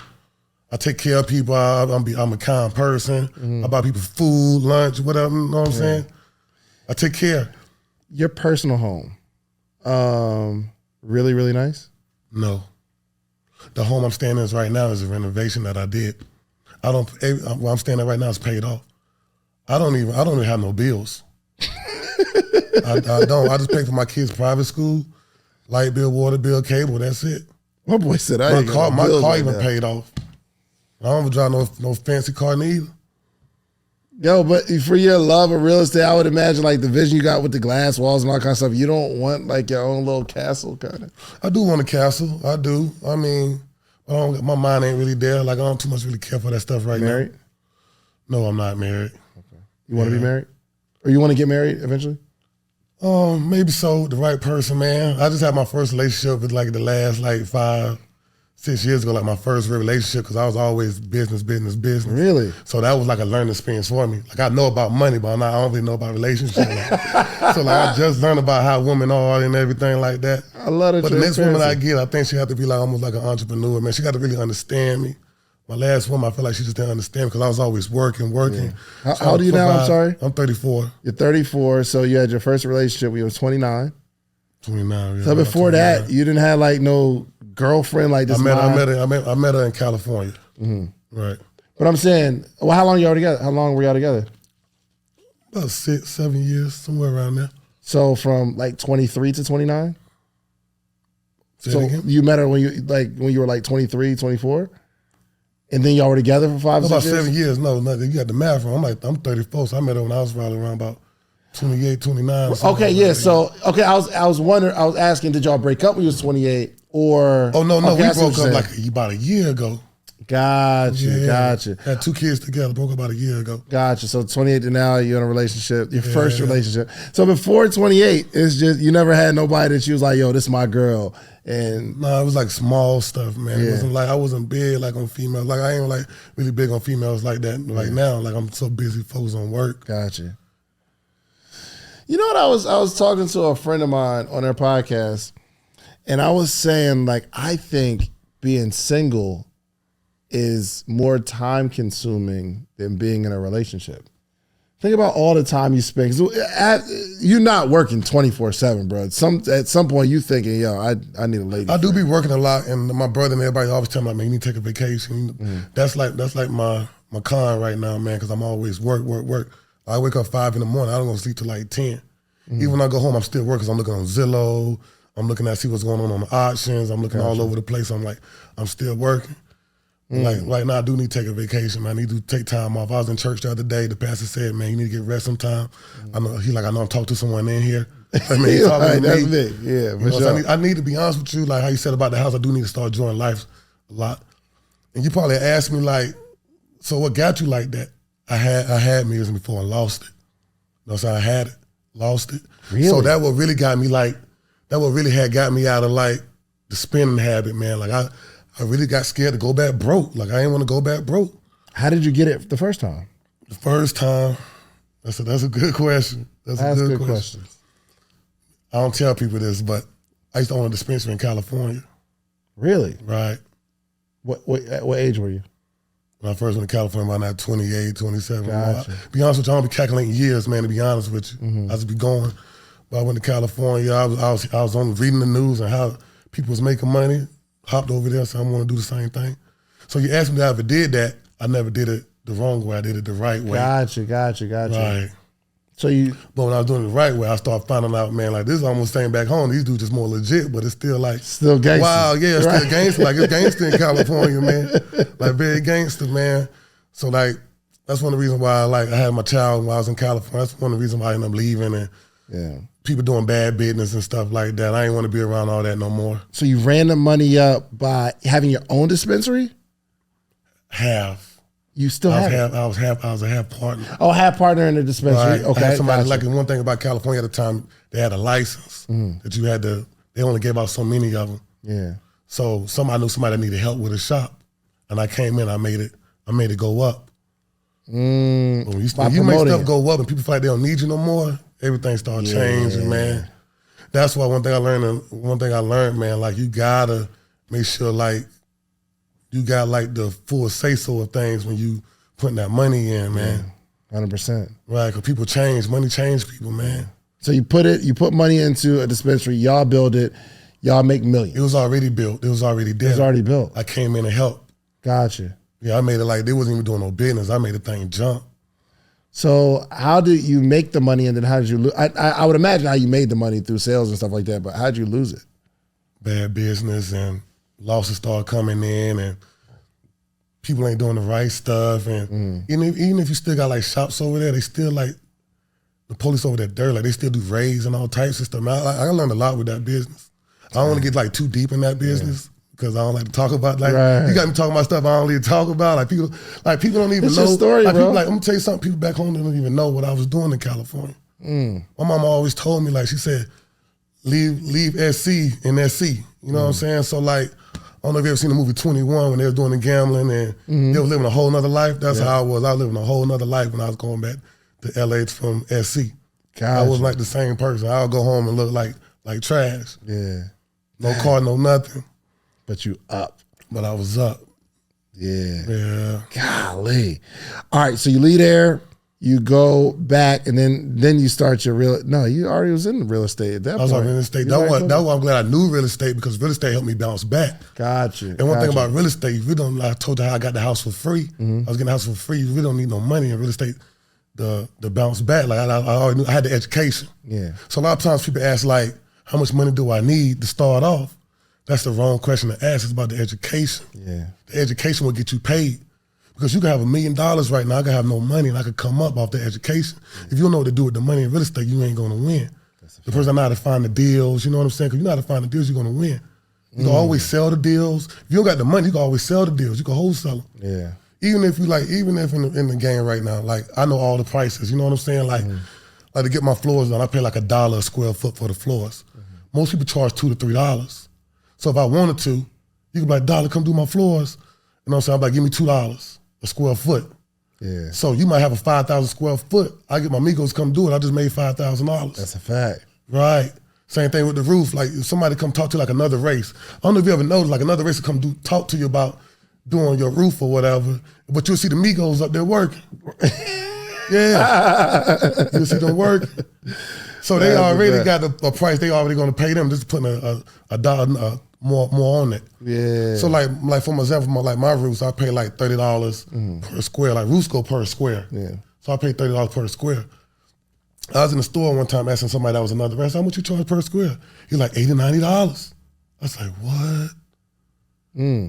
I take care of people. I'm a kind person. I buy people food, lunch, whatever, you know what I'm saying? I take care. Your personal home, really, really nice? No. The home I'm staying in right now is a renovation that I did. Where I'm staying at right now is paid off. I don't even have no bills. I don't. I just pay for my kids' private school, light bill, water bill, cable. That's it. My boy said my car even paid off. I don't drive no fancy car neither. Yo, but for your love of real estate, I would imagine like the vision you got with the glass walls and all kind of stuff. You don't want like your own little castle kind of. I do want a castle. I do. I mean, my mind ain't really there. Like I don't too much really care for that stuff right married? now. No, I'm not married. Okay. You want to be married? Or you want to get married eventually? Maybe so. The right person, man. I just had my first relationship with like the last like 5-6 years ago, like my first real relationship, because I was always business. Really? So that was like a learning experience for me. Like I know about money, but I don't really know about relationships. So like I just learned about how women are and everything like that. I love it. But the next woman I get, I think she have to be like almost like an entrepreneur, man. She got to really understand me. My last woman, I feel like she just didn't understand because I was always working. Yeah. How old are you now? I'm sorry? I'm 34. You're 34, so you had your first relationship when you was 29. 29, yeah. So before that, you didn't have like no girlfriend like this? I met her in California. Mm-hmm. Right. But I'm saying, well, how long y'all together? How long were y'all together? About 6-7 years, somewhere around there. So from like 23 to 29? So you met her when you were like 23, 24? And then y'all were together for 5 or 6 about years? 7 years. No, you got the math wrong. I'm 34, so I met her when I was probably around about 28, 29. Okay, yeah. So I was wondering. I was asking, did y'all break up when you was 28 or? Oh no, okay, we broke up like about a year ago. Gotcha. Had 2 kids together. Broke up about a year ago. Gotcha. So 28 to now, you're in a relationship. Your first relationship. So before 28, it's just you never had nobody that you was like, yo, this is my girl. And no, it was like small stuff, man. It wasn't like I wasn't big like on females. Like I ain't like really big on females like that. Like now, like I'm so busy focused on work. Gotcha. You know what? I was talking to a friend of mine on their podcast, and I was saying like I think being single is more time consuming than being in a relationship. Think about all the time you spend. You're not working 24/7, bro. At some point, you thinking, yo, I need a lady. I do be working a lot, and my brother and everybody always tell me, like, man, you need to take a vacation. That's like my con right now, man, because I'm always work. I wake up 5 in the morning. I don't go to sleep till like 10. Even when I go home, I'm still working. So I'm looking on Zillow. I'm looking at see what's going on the auctions. I'm looking all over the place. I'm like, I'm still working. Like right now, I do need to take a vacation, man. I need to take time off. I was in church the other day. The pastor said, man, you need to get rest sometime. I know I know I'm talking to someone in here. I mean, he's talking to me. That's big. Yeah, for sure. So I need to be honest with you, like how you said about the house, I do need to start enjoying life a lot. And you probably asked me like, so what got you like that? I had music before and lost it. You know what I'm saying? I had it, lost it. Really? So that what really got me had got me out of like the spending habit, man. Like I really got scared to go back broke. Like I didn't want to go back broke. How did you get it the first time? The first time, that's a good question. That's a good question. I don't tell people this, but I used to own a dispensary in California. Really? Right. What age were you? When I first went to California, around that 28, 27. Gotcha. Be honest with you, I don't be calculating years, man, to be honest with you. I just be going. But I went to California, I was on reading the news and how people was making money. Hopped over there, so I want to do the same thing. So you asked me if I ever did that. I never did it the wrong way. I did it the right way. Gotcha. Right. But when I was doing it the right way, I started finding out, man, like this is almost staying back home. These dudes just more legit, but it's still like still gangster. Wow, yeah, it's still gangster. Like it's gangster in California, man. Like very gangster, man. So like that's one of the reasons why I had my child when I was in California. That's one of the reasons why I ended up leaving and people doing bad business and stuff like that. I ain't want to be around all that no more. So you ran the money up by having your own dispensary? Half. You still have it? I was a half partner. Oh, half partner in the dispensary. Right. Okay. I had somebody, like one thing about California at the time, they had a license that you had to, they only gave out so many of them. Yeah. So I knew somebody that needed help with a shop. And I came in, I made it go up. When you make stuff go up and people feel like they don't need you no more, everything started changing, man. That's why one thing I learned, man, like you gotta make sure like you got like the full say-so of things when you putting that money in, man. 100%. Right, because people change, money change people, man. So you put money into a dispensary, y'all build it, Y'all make millions. It was already built. It was already there. It was already built. I came in and helped. Gotcha. Yeah, I made it like they wasn't even doing no business. I made the thing jump. So how did you make the money, and then how did you lose? I would imagine how you made the money through sales and stuff like that, but how did you lose it? Bad business and losses started coming in and people ain't doing the right stuff. And even if you still got like shops over there, they still like, the police over there dirty, like they still do raids and all types of stuff. I learned a lot with that business. I don't want to get like too deep in that business. Because I don't like to talk about you got me talking about stuff I don't need to talk about. Like people don't even know. Your story, like, bro. people, like, I'm gonna tell you something. People back home don't even know what I was doing in California. My mama always told me, like she said, leave SC in SC. You know what I'm saying? So like, I don't know if you ever seen the movie 21 when they was doing the gambling and they was living a whole nother life. That's how I was. I was living a whole nother life when I was going back to LA from SC. Gotcha. I wasn't like the same person. I would go home and look like trash. Yeah. No car, no nothing. But you up. But I was up. Yeah. Yeah. Golly. All right, so you leave there, you go back, and then you start your you already was in the real estate at that point. I was on real estate. That's why I'm glad I knew real estate, because real estate helped me bounce back. Gotcha. And one thing about real estate, I told you how I got the house for free. I was getting the house for free. You really don't need no money in real estate to bounce back. Like I already knew I had the education. Yeah. So a lot of times people ask like, how much money do I need to start off? That's the wrong question to ask. It's about the education. Yeah. The education will get you paid. Because you can have $1 million right now, I can have no money and I could come up off the education. If you don't know what to do with the money in real estate, you ain't gonna win. The person know how to find the deals, you know what I'm saying? Because you know how to find the deals, you're gonna win. You can always sell the deals. If you don't got the money, you can always sell the deals. You can wholesale them. Yeah. Even if in the game right now, like I know all the prices, you know what I'm saying? Like to get my floors done, I pay like $1 a square foot for the floors. Most people charge $2 to $3. So if I wanted to, you could be like, Dollar, come do my floors. You know what I'm saying? I'm like, give me $2 a square foot. Yeah. So you might have a 5,000 square foot. I get my amigos to come do it. I just made $5,000. That's a fact. Right. Same thing with the roof. Like if somebody come talk to you like another race. I don't know if you ever noticed, like another race will come talk to you about doing your roof or whatever, but you'll see the Migos up there working. Yeah. You'll see them working. So they already got a price they already going to pay them, just putting a dollar more on it. Yeah. So like for example, like my roofs, I pay like $30 per square. Like roofs go per square. Yeah. So I pay $30 per square. I was in the store one time asking somebody that was another rest, how much you charge per square? He's like $80, $90. I was like, what?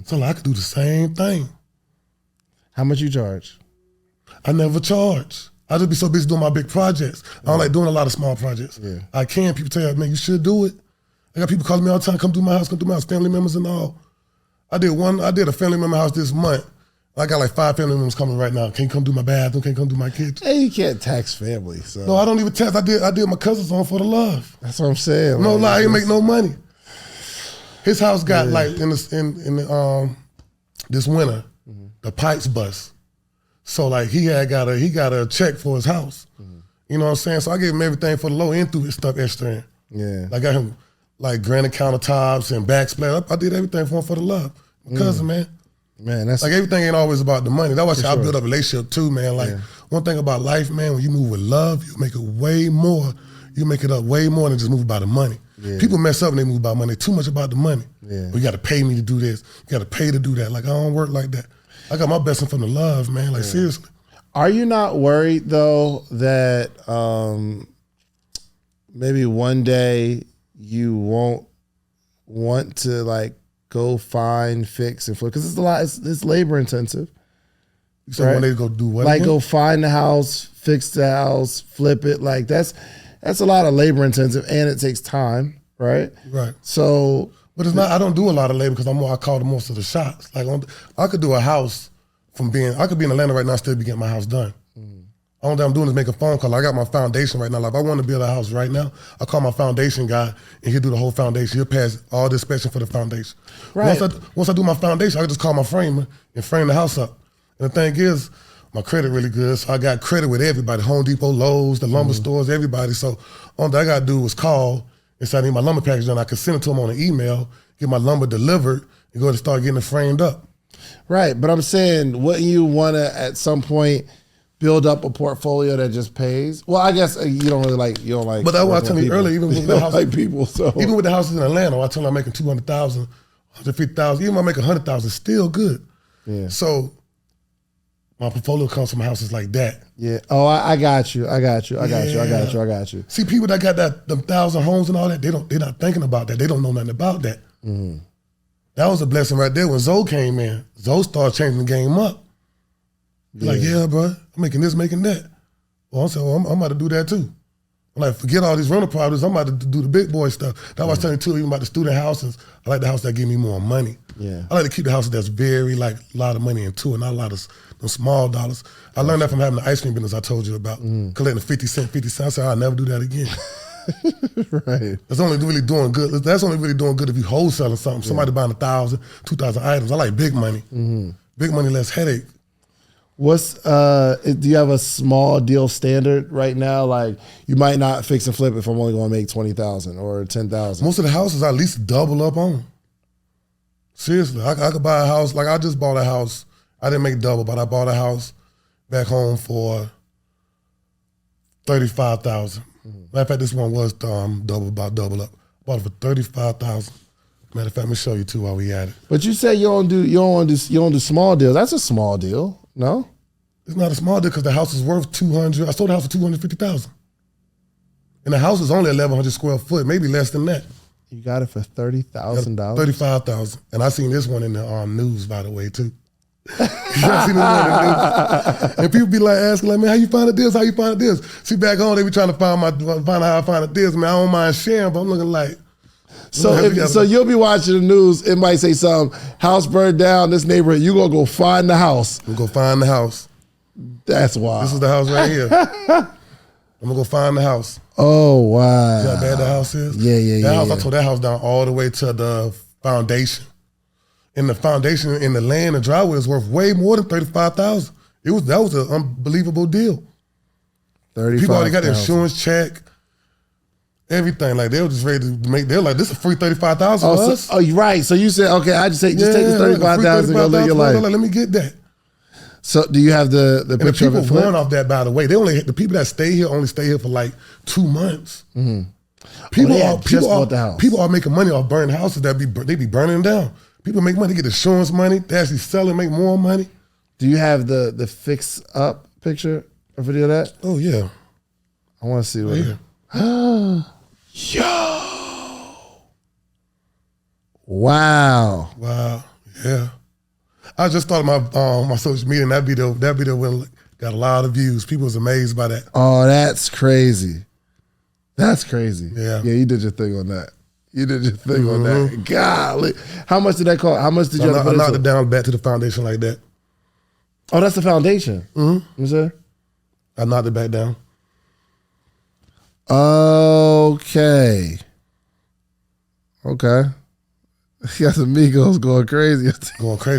So like, I could do the same thing. How much you charge? I never charge. I just be so busy doing my big projects. I don't like doing a lot of small projects. Yeah. I can. People tell me, man, you should do it. I got people calling me all the time, come do my house, family members and all. I did a family member house this month. I got like 5 family members coming right now. Can't come do my bathroom, can't come do my kitchen. Hey, you can't tax family. So. No, I don't even tax. I did my cousin's on for the love. That's what I'm saying. No lie, he make no money. His house got like in this winter, the pipes bust. So like he got a check for his house. You know what I'm saying? So I gave him everything for the low end through his stuff extra in. Yeah. I got him like granite countertops and backsplash. I did everything for him for the love. My cousin, man. Man, that's like everything ain't always about the money. That's why I build up a relationship too, man. Like one thing about life, man, when you move with love, you make it way more. You make it up way more than just move about the money. Yeah. People mess up when they move about money. Too much about the money. Yeah. Well, you got to pay me to do this. You got to pay to do that. Like I don't work like that. I got my blessing from the love, man. Like seriously. Are you not worried though that maybe one day you won't want to like go find, fix, and flip? Because it's a lot. It's labor intensive. So right? One day go do what? Like go find the house, fix the house, flip it. Like that's a lot of labor intensive, and it takes time, right? Right. So, but it's not. I don't do a lot of labor because I call the most of the shots. Like I could do a house I could be in Atlanta right now, still be getting my house done. All I'm doing is make a phone call. I got my foundation right now. Like if I want to build a house right now, I call my foundation guy and he'll do the whole foundation. He'll pass all the inspection for the foundation. Right. Once I do my foundation, I can just call my framer and frame the house up. And the thing is, my credit really good, so I got credit with everybody, Home Depot, Lowe's, the lumber stores, everybody. So all that I got to do is call and say I need my lumber package done. I can send it to them on an email, get my lumber delivered, and go to start getting it framed up. Right, but I'm saying, wouldn't you want to at some point build up a portfolio that just pays? Well, I guess you don't like. But that's what I was telling you earlier. Even with the house, like people. So even with the houses in Atlanta, I told them I'm making 200,000, 150,000. Even if I make 100,000, still good. Yeah. So my portfolio comes from houses like that. Yeah. Oh, I got you. I got you. See, people that got them 1,000 homes and all that, they're not thinking about that. They don't know nothing about that. Mm-hmm. That was a blessing right there when Zoe came in. Zoe started changing the game up. Like, yeah, bro, I'm making this, making that. Well, I said, well, I'm about to do that too. I'm like, forget all these rental properties. I'm about to do the big boy stuff. That's why I was telling you too, even about the student houses. I like the house that give me more money. Yeah. I like to keep the houses that's very like a lot of money into it, not a lot of them small dollars. I learned that from having the ice cream business I told you about. Collecting 50 cents. I said, I'll never do that again. Right. That's only really doing good. That's only really doing good if you wholesaling something. Somebody buying 1,000, 2,000 items. I like big money. Big money, less headache. What's do you have a small deal standard right now? Like you might not fix and flip if I'm only going to make 20,000 or 10,000. Most of the houses I at least double up on. Seriously, I could buy a house. Like I just bought a house. I didn't make double, but I bought a house back home for 35,000. Matter of fact, this one was double up. Bought it for 35,000. Matter of fact, let me show you too while we at it. But you say you don't do small deals. That's a small deal, no? It's not a small deal because the house is worth 200. I sold the house for 250,000, and the house is only 1,100 square foot, maybe less than that. You got it for $30,000. 35,000, and I seen this one in the news, by the way, too. I seen this one in the news. And people be like asking, like, man, how you find a deal? How you find a deal? See, back home they be trying to find out how I find a deal. Man, I don't mind sharing, but I'm looking like. So you'll be watching the news. It might say something, house burned down, this neighborhood. You gonna go find the house. I'm gonna go find the house. That's wild. This is the house right here. I'm gonna go find the house. Oh wow! See how bad the house is? Yeah. That house, I tore that house down all the way to the foundation. And the foundation in the land and driveway is worth way more than 35,000. That was an unbelievable deal. 35,000. People already got the insurance check. Everything, like they were just ready to make. They're like, "This is a free 35,000 for us." Oh, you're right. So you said, "Okay, I just take this 35,000 and go live your life." Let me get that. So do you have the picture and the of it? People won off that, by the way. The people that stay here only stay here for like 2 months. Mm-hmm. People are making money off burning houses they be burning them down. People make money, get insurance money. They actually sell and make more money. Do you have the fix up picture or video of that? Oh yeah, I want to see what. Yeah. Yo! Wow! Yeah. I just thought my social media and that video got a lot of views. People was amazed by that. Oh, that's crazy. That's crazy. Yeah. Yeah, you did your thing on that. On that. Golly. How much did that cost? How much did you have to put I knocked it down back to the foundation like that. Oh, that's the foundation? Mm-hmm. Is there? I knocked it back down. Okay. You got some Migos going crazy.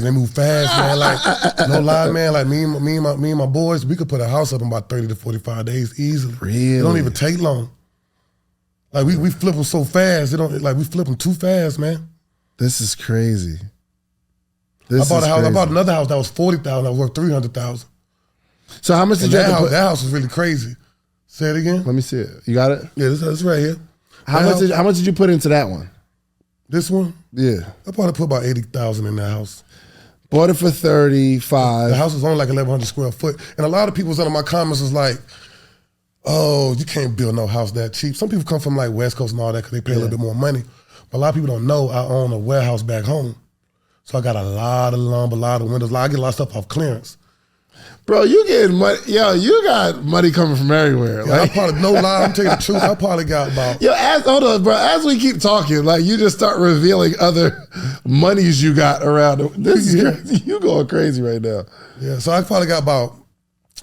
They move fast, man. Like, no lie, man. Like me and my boys, we could put a house up in about 30 to 45 days easily. Really? It don't even take long. Like we flip them so fast. We flip them too fast, man. This is crazy. I bought another house that was 40,000. That was worth 300,000. So how much did you have to put? That house was really crazy. Say it again. Let me see it. You got it? Yeah, this right here. How much did you put into that one? This one? Yeah. I probably put about 80,000 in that house. Bought it for 35. The house was only like 1,100 square foot. And a lot of people was under my comments was like, oh, you can't build no house that cheap. Some people come from like West Coast and all that because they pay a little bit more money. But a lot of people don't know I own a warehouse back home. So I got a lot of lumber, a lot of windows. I get a lot of stuff off clearance. Bro, you getting money. Yo, you got money coming from everywhere. Yeah, I probably, no lie, I'm telling you the truth. I probably got about. Yo, hold on, bro. As we keep talking, like you just start revealing other monies you got around. This is crazy. You going crazy right now. Yeah, so I probably got about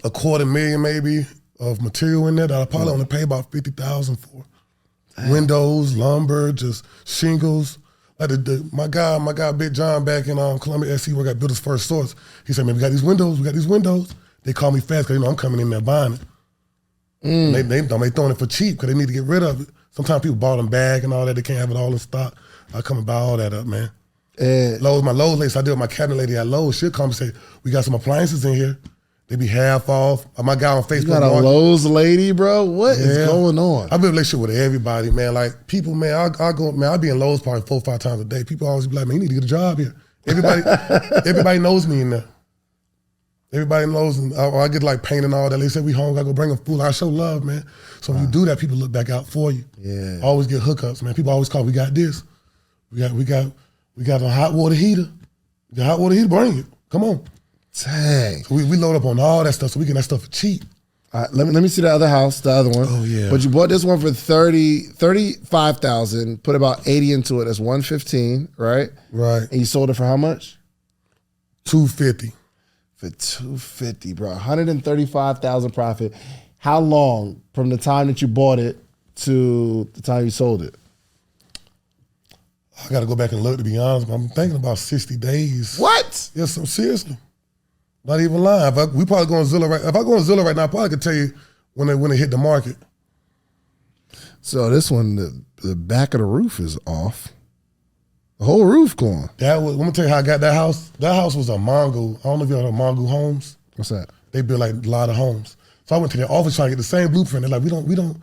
$250,000 maybe of material in there that I probably only pay about $50,000 for. Damn. Windows, lumber, just shingles. Like my guy Big John back in Columbia, SC, where I got built his first source. He said, man, we got these windows. They call me fast because I'm coming in there buying it. They throwing it for cheap because they need to get rid of it. Sometimes people bought them back and all that. They can't have it all in stock. I come and buy all that up, man. My Lowe's lady, I deal with my cabinet lady at Lowe's. She'll come and say, we got some appliances in here. They be half off. My guy on Facebook. You got a Lowe's lady, bro? What is going on? I've been in a relationship with everybody, man. Like people, man, I be in Lowe's probably 4 or 5 times a day. People always be like, man, you need to get a job here. Everybody knows me in there. Everybody knows, and I get like pain and all that. They say we home, I go bring them food. I show love, man. So when you do that, people look back out for you. Yeah. I always get hookups, man. People always call, we got this. We got a hot water heater. The hot water heater, bring it. Come on. Dang. So we load up on all that stuff, so we get that stuff for cheap. All right, let me see the other house, the other one. Oh yeah. But you bought this one for $35,000, put about 80 into it. That's $115, right? Right. And you sold it for how much? $250. For $250, bro. $135,000 profit. How long from the time that you bought it to the time you sold it? I got to go back and look, to be honest. But I'm thinking about 60 days. What? Yes, so seriously. Not even lying. We probably go on Zillow right. If I go on Zillow right now, I probably could tell you when it hit the market. So this one, the back of the roof is off. The whole roof gone. I'm gonna tell you how I got that house. That house was a Mongo. I don't know if you heard of Mongo Homes. What's that? They build like a lot of homes. So I went to their office trying to get the same blueprint. They're like, we don't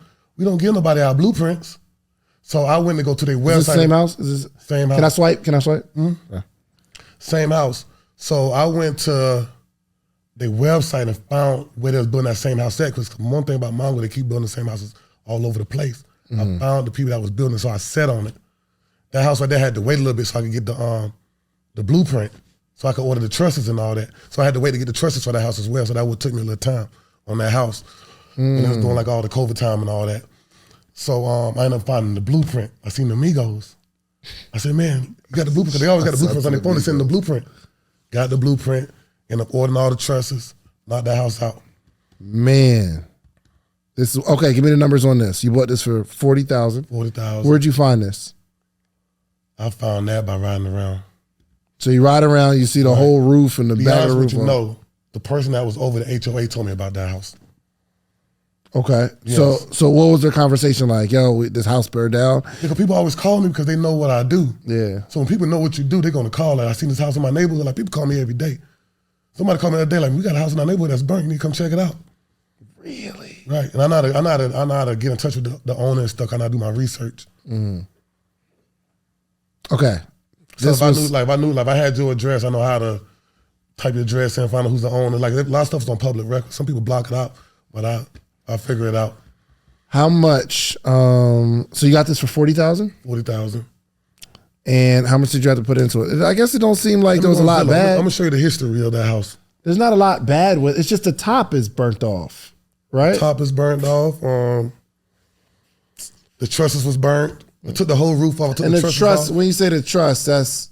give nobody our blueprints. So I went to go to their website. Is this the same house? Is this same house? Can I swipe? Mm-hmm. Yeah. Same house. So I went to their website and found where they was building that same house at. Because one thing about Mongo, they keep building the same houses all over the place. I found the people that was building, so I sat on it. That house right there had to wait a little bit so I could get the blueprint, so I could order the trusses and all that. So I had to wait to get the trusses for that house as well. So that would took me a little time on that house. And it was doing like all the COVID time and all that. So I ended up finding the blueprint. I seen the Amigos. I said, man, you got the blueprint? They always got the blueprints on their phone. They send the blueprint. Got the blueprint, ended up ordering all the trusses, knocked that house out. Man. This is okay. Give me the numbers on this. You bought this for $40,000. $40,000. Where'd you find this? I found that by riding around. So you ride around, you see the whole roof and the back of the roof. You know, the person that was over the HOA told me about that house. Okay. Yes. So what was their conversation like? Yo, this house burned down? Because people always call me because they know what I do. Yeah. So when people know what you do, they're going to call. Like, I seen this house in my neighborhood. Like, people call me every day. Somebody called me the other day, like, we got a house in our neighborhood that's burnt. You need to come check it out. Really? Right. And I know how to get in touch with the owner and stuff. I know how to do my research. Okay. So if I had your address, I know how to type your address in, find out who's the owner. Like, a lot of stuff's on public record. Some people block it out, but I figure it out. How much? So you got this for $40,000? $40,000. And how much did you have to put into it? I guess it don't seem like there was a lot bad. I'm gonna show you the history of that house. There's not a lot bad with it. It's just the top is burnt off, right? Top is burnt off. The trusses was burnt. I took the whole roof off. And the truss, when you say the truss, that's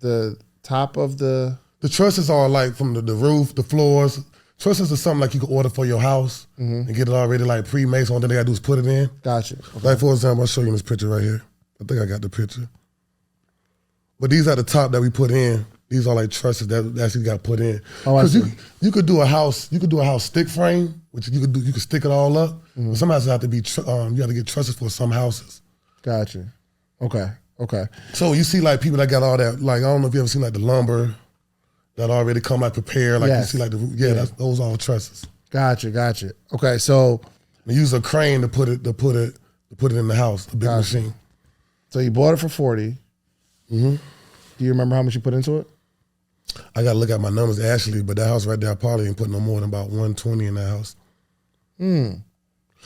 the top of the... The trusses are like from the roof, the floors. Trusses are something like you can order for your house and get it already like pre-made. So all they got to do is put it in. Gotcha. Okay. Like for example, I'll show you this picture right here. I think I got the picture. But these are the top that we put in. These are like trusses that actually got put in. Oh, I see. You could do a house stick frame, which you could stick it all up. But some houses have to be you have to get trusses for some houses. Gotcha. Okay. So you see like people that got all that, like I don't know if you ever seen like the lumber that already come like prepared, like yes. you see like those are all trusses. Gotcha. Okay, so they use a crane to put it in the house, a big machine. So you bought it for 40. Do you remember how much you put into it? I gotta look at my numbers actually, but that house right there, I probably ain't put no more than about 120 in that house. And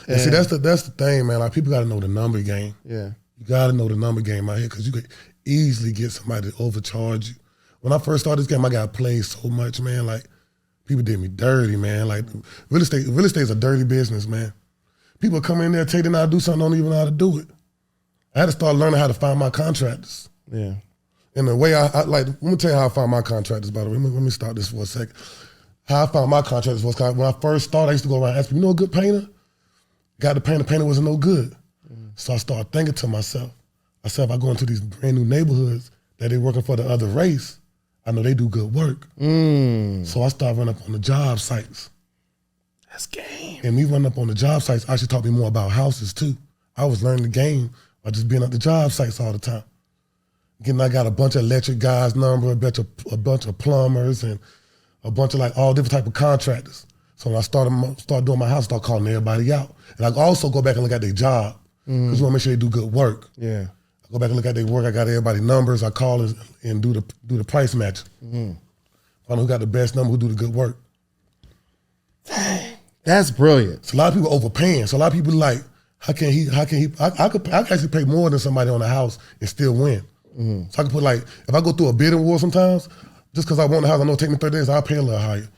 see, that's the thing, man. Like people gotta know the number game. Yeah. You gotta know the number game out here because you could easily get somebody to overcharge you. When I first started this game, I got played so much, man. Like people did me dirty, man. Like real estate is a dirty business, man. People come in there, tell you they know how to do something, don't even know how to do it. I had to start learning how to find my contractors. Yeah. And the way I like, let me tell you how I found my contractors, by the way. Let me start this for a second. How I found my contractors was when I first started, I used to go around and ask people, you know a good painter? Got the painter wasn't no good. So I started thinking to myself, I said, if I go into these brand new neighborhoods that they're working for the other race, I know they do good work. So I started running up on the job sites. That's game. And me running up on the job sites actually taught me more about houses too. I was learning the game by just being at the job sites all the time. Again, I got a bunch of electric guys' number, a bunch of plumbers, and a bunch of like all different type of contractors. So when I start doing my house, I start calling everybody out. And I also go back and look at their job because you want to make sure they do good work. Yeah. I go back and look at their work. I got everybody's numbers. I call and do the price match. Find out who got the best number, who do the good work. That's brilliant. So a lot of people overpaying. So a lot of people like, how can he? I could actually pay more than somebody on the house and still win. So I could put like, if I go through a bidding war sometimes, just because I want the house, I know it'll take me 30 days, I'll pay a little higher.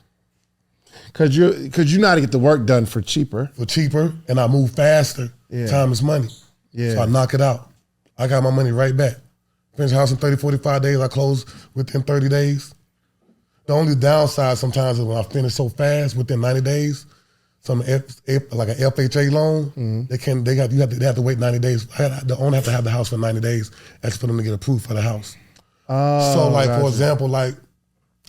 Cause you know how to get the work done for cheaper. And I move faster. Yeah. Time is money. Yeah. So I knock it out. I got my money right back. Finish the house in 30, 45 days, I close within 30 days. The only downside sometimes is when I finish so fast, within 90 days, like an FHA loan, they have to wait 90 days. The owner have to have the house for 90 days. That's for them to get approved for the house. So like, for example, like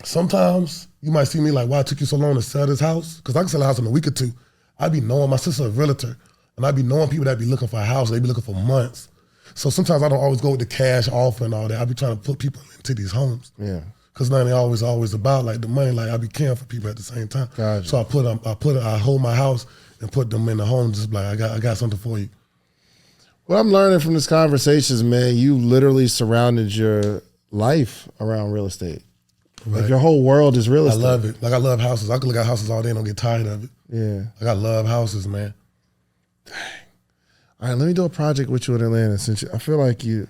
sometimes you might see me like, why it took you so long to sell this house? Because I can sell a house in a week or two. I be knowing, my sister's a realtor, and I be knowing people that be looking for a house, they be looking for months. So sometimes I don't always go with the cash offer and all that. I be trying to put people into these homes. Yeah. Because now they always about like the money. Like I be caring for people at the same time. Gotcha. So I hold my house and put them in the home. Just like I got something for you. What I'm learning from this conversation is, man, you literally surrounded your life around real estate. Right. Like your whole world is real estate. I love it. Like I love houses. I could look at houses all day and don't get tired of it. Yeah. Like I love houses, man. Dang. All right, let me do a project with you in Atlanta since I feel like you.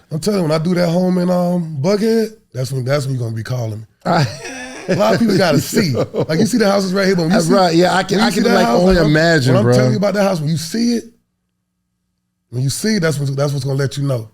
I'm telling you, when I do that home in Buckhead, that's when you're gonna be calling me. A lot of people gotta see. Like you see the houses right here, but when you That's see, right. Yeah, I can like house, only like, imagine, when bro. I'm telling you about that house, when you see it, that's what's gonna let you know.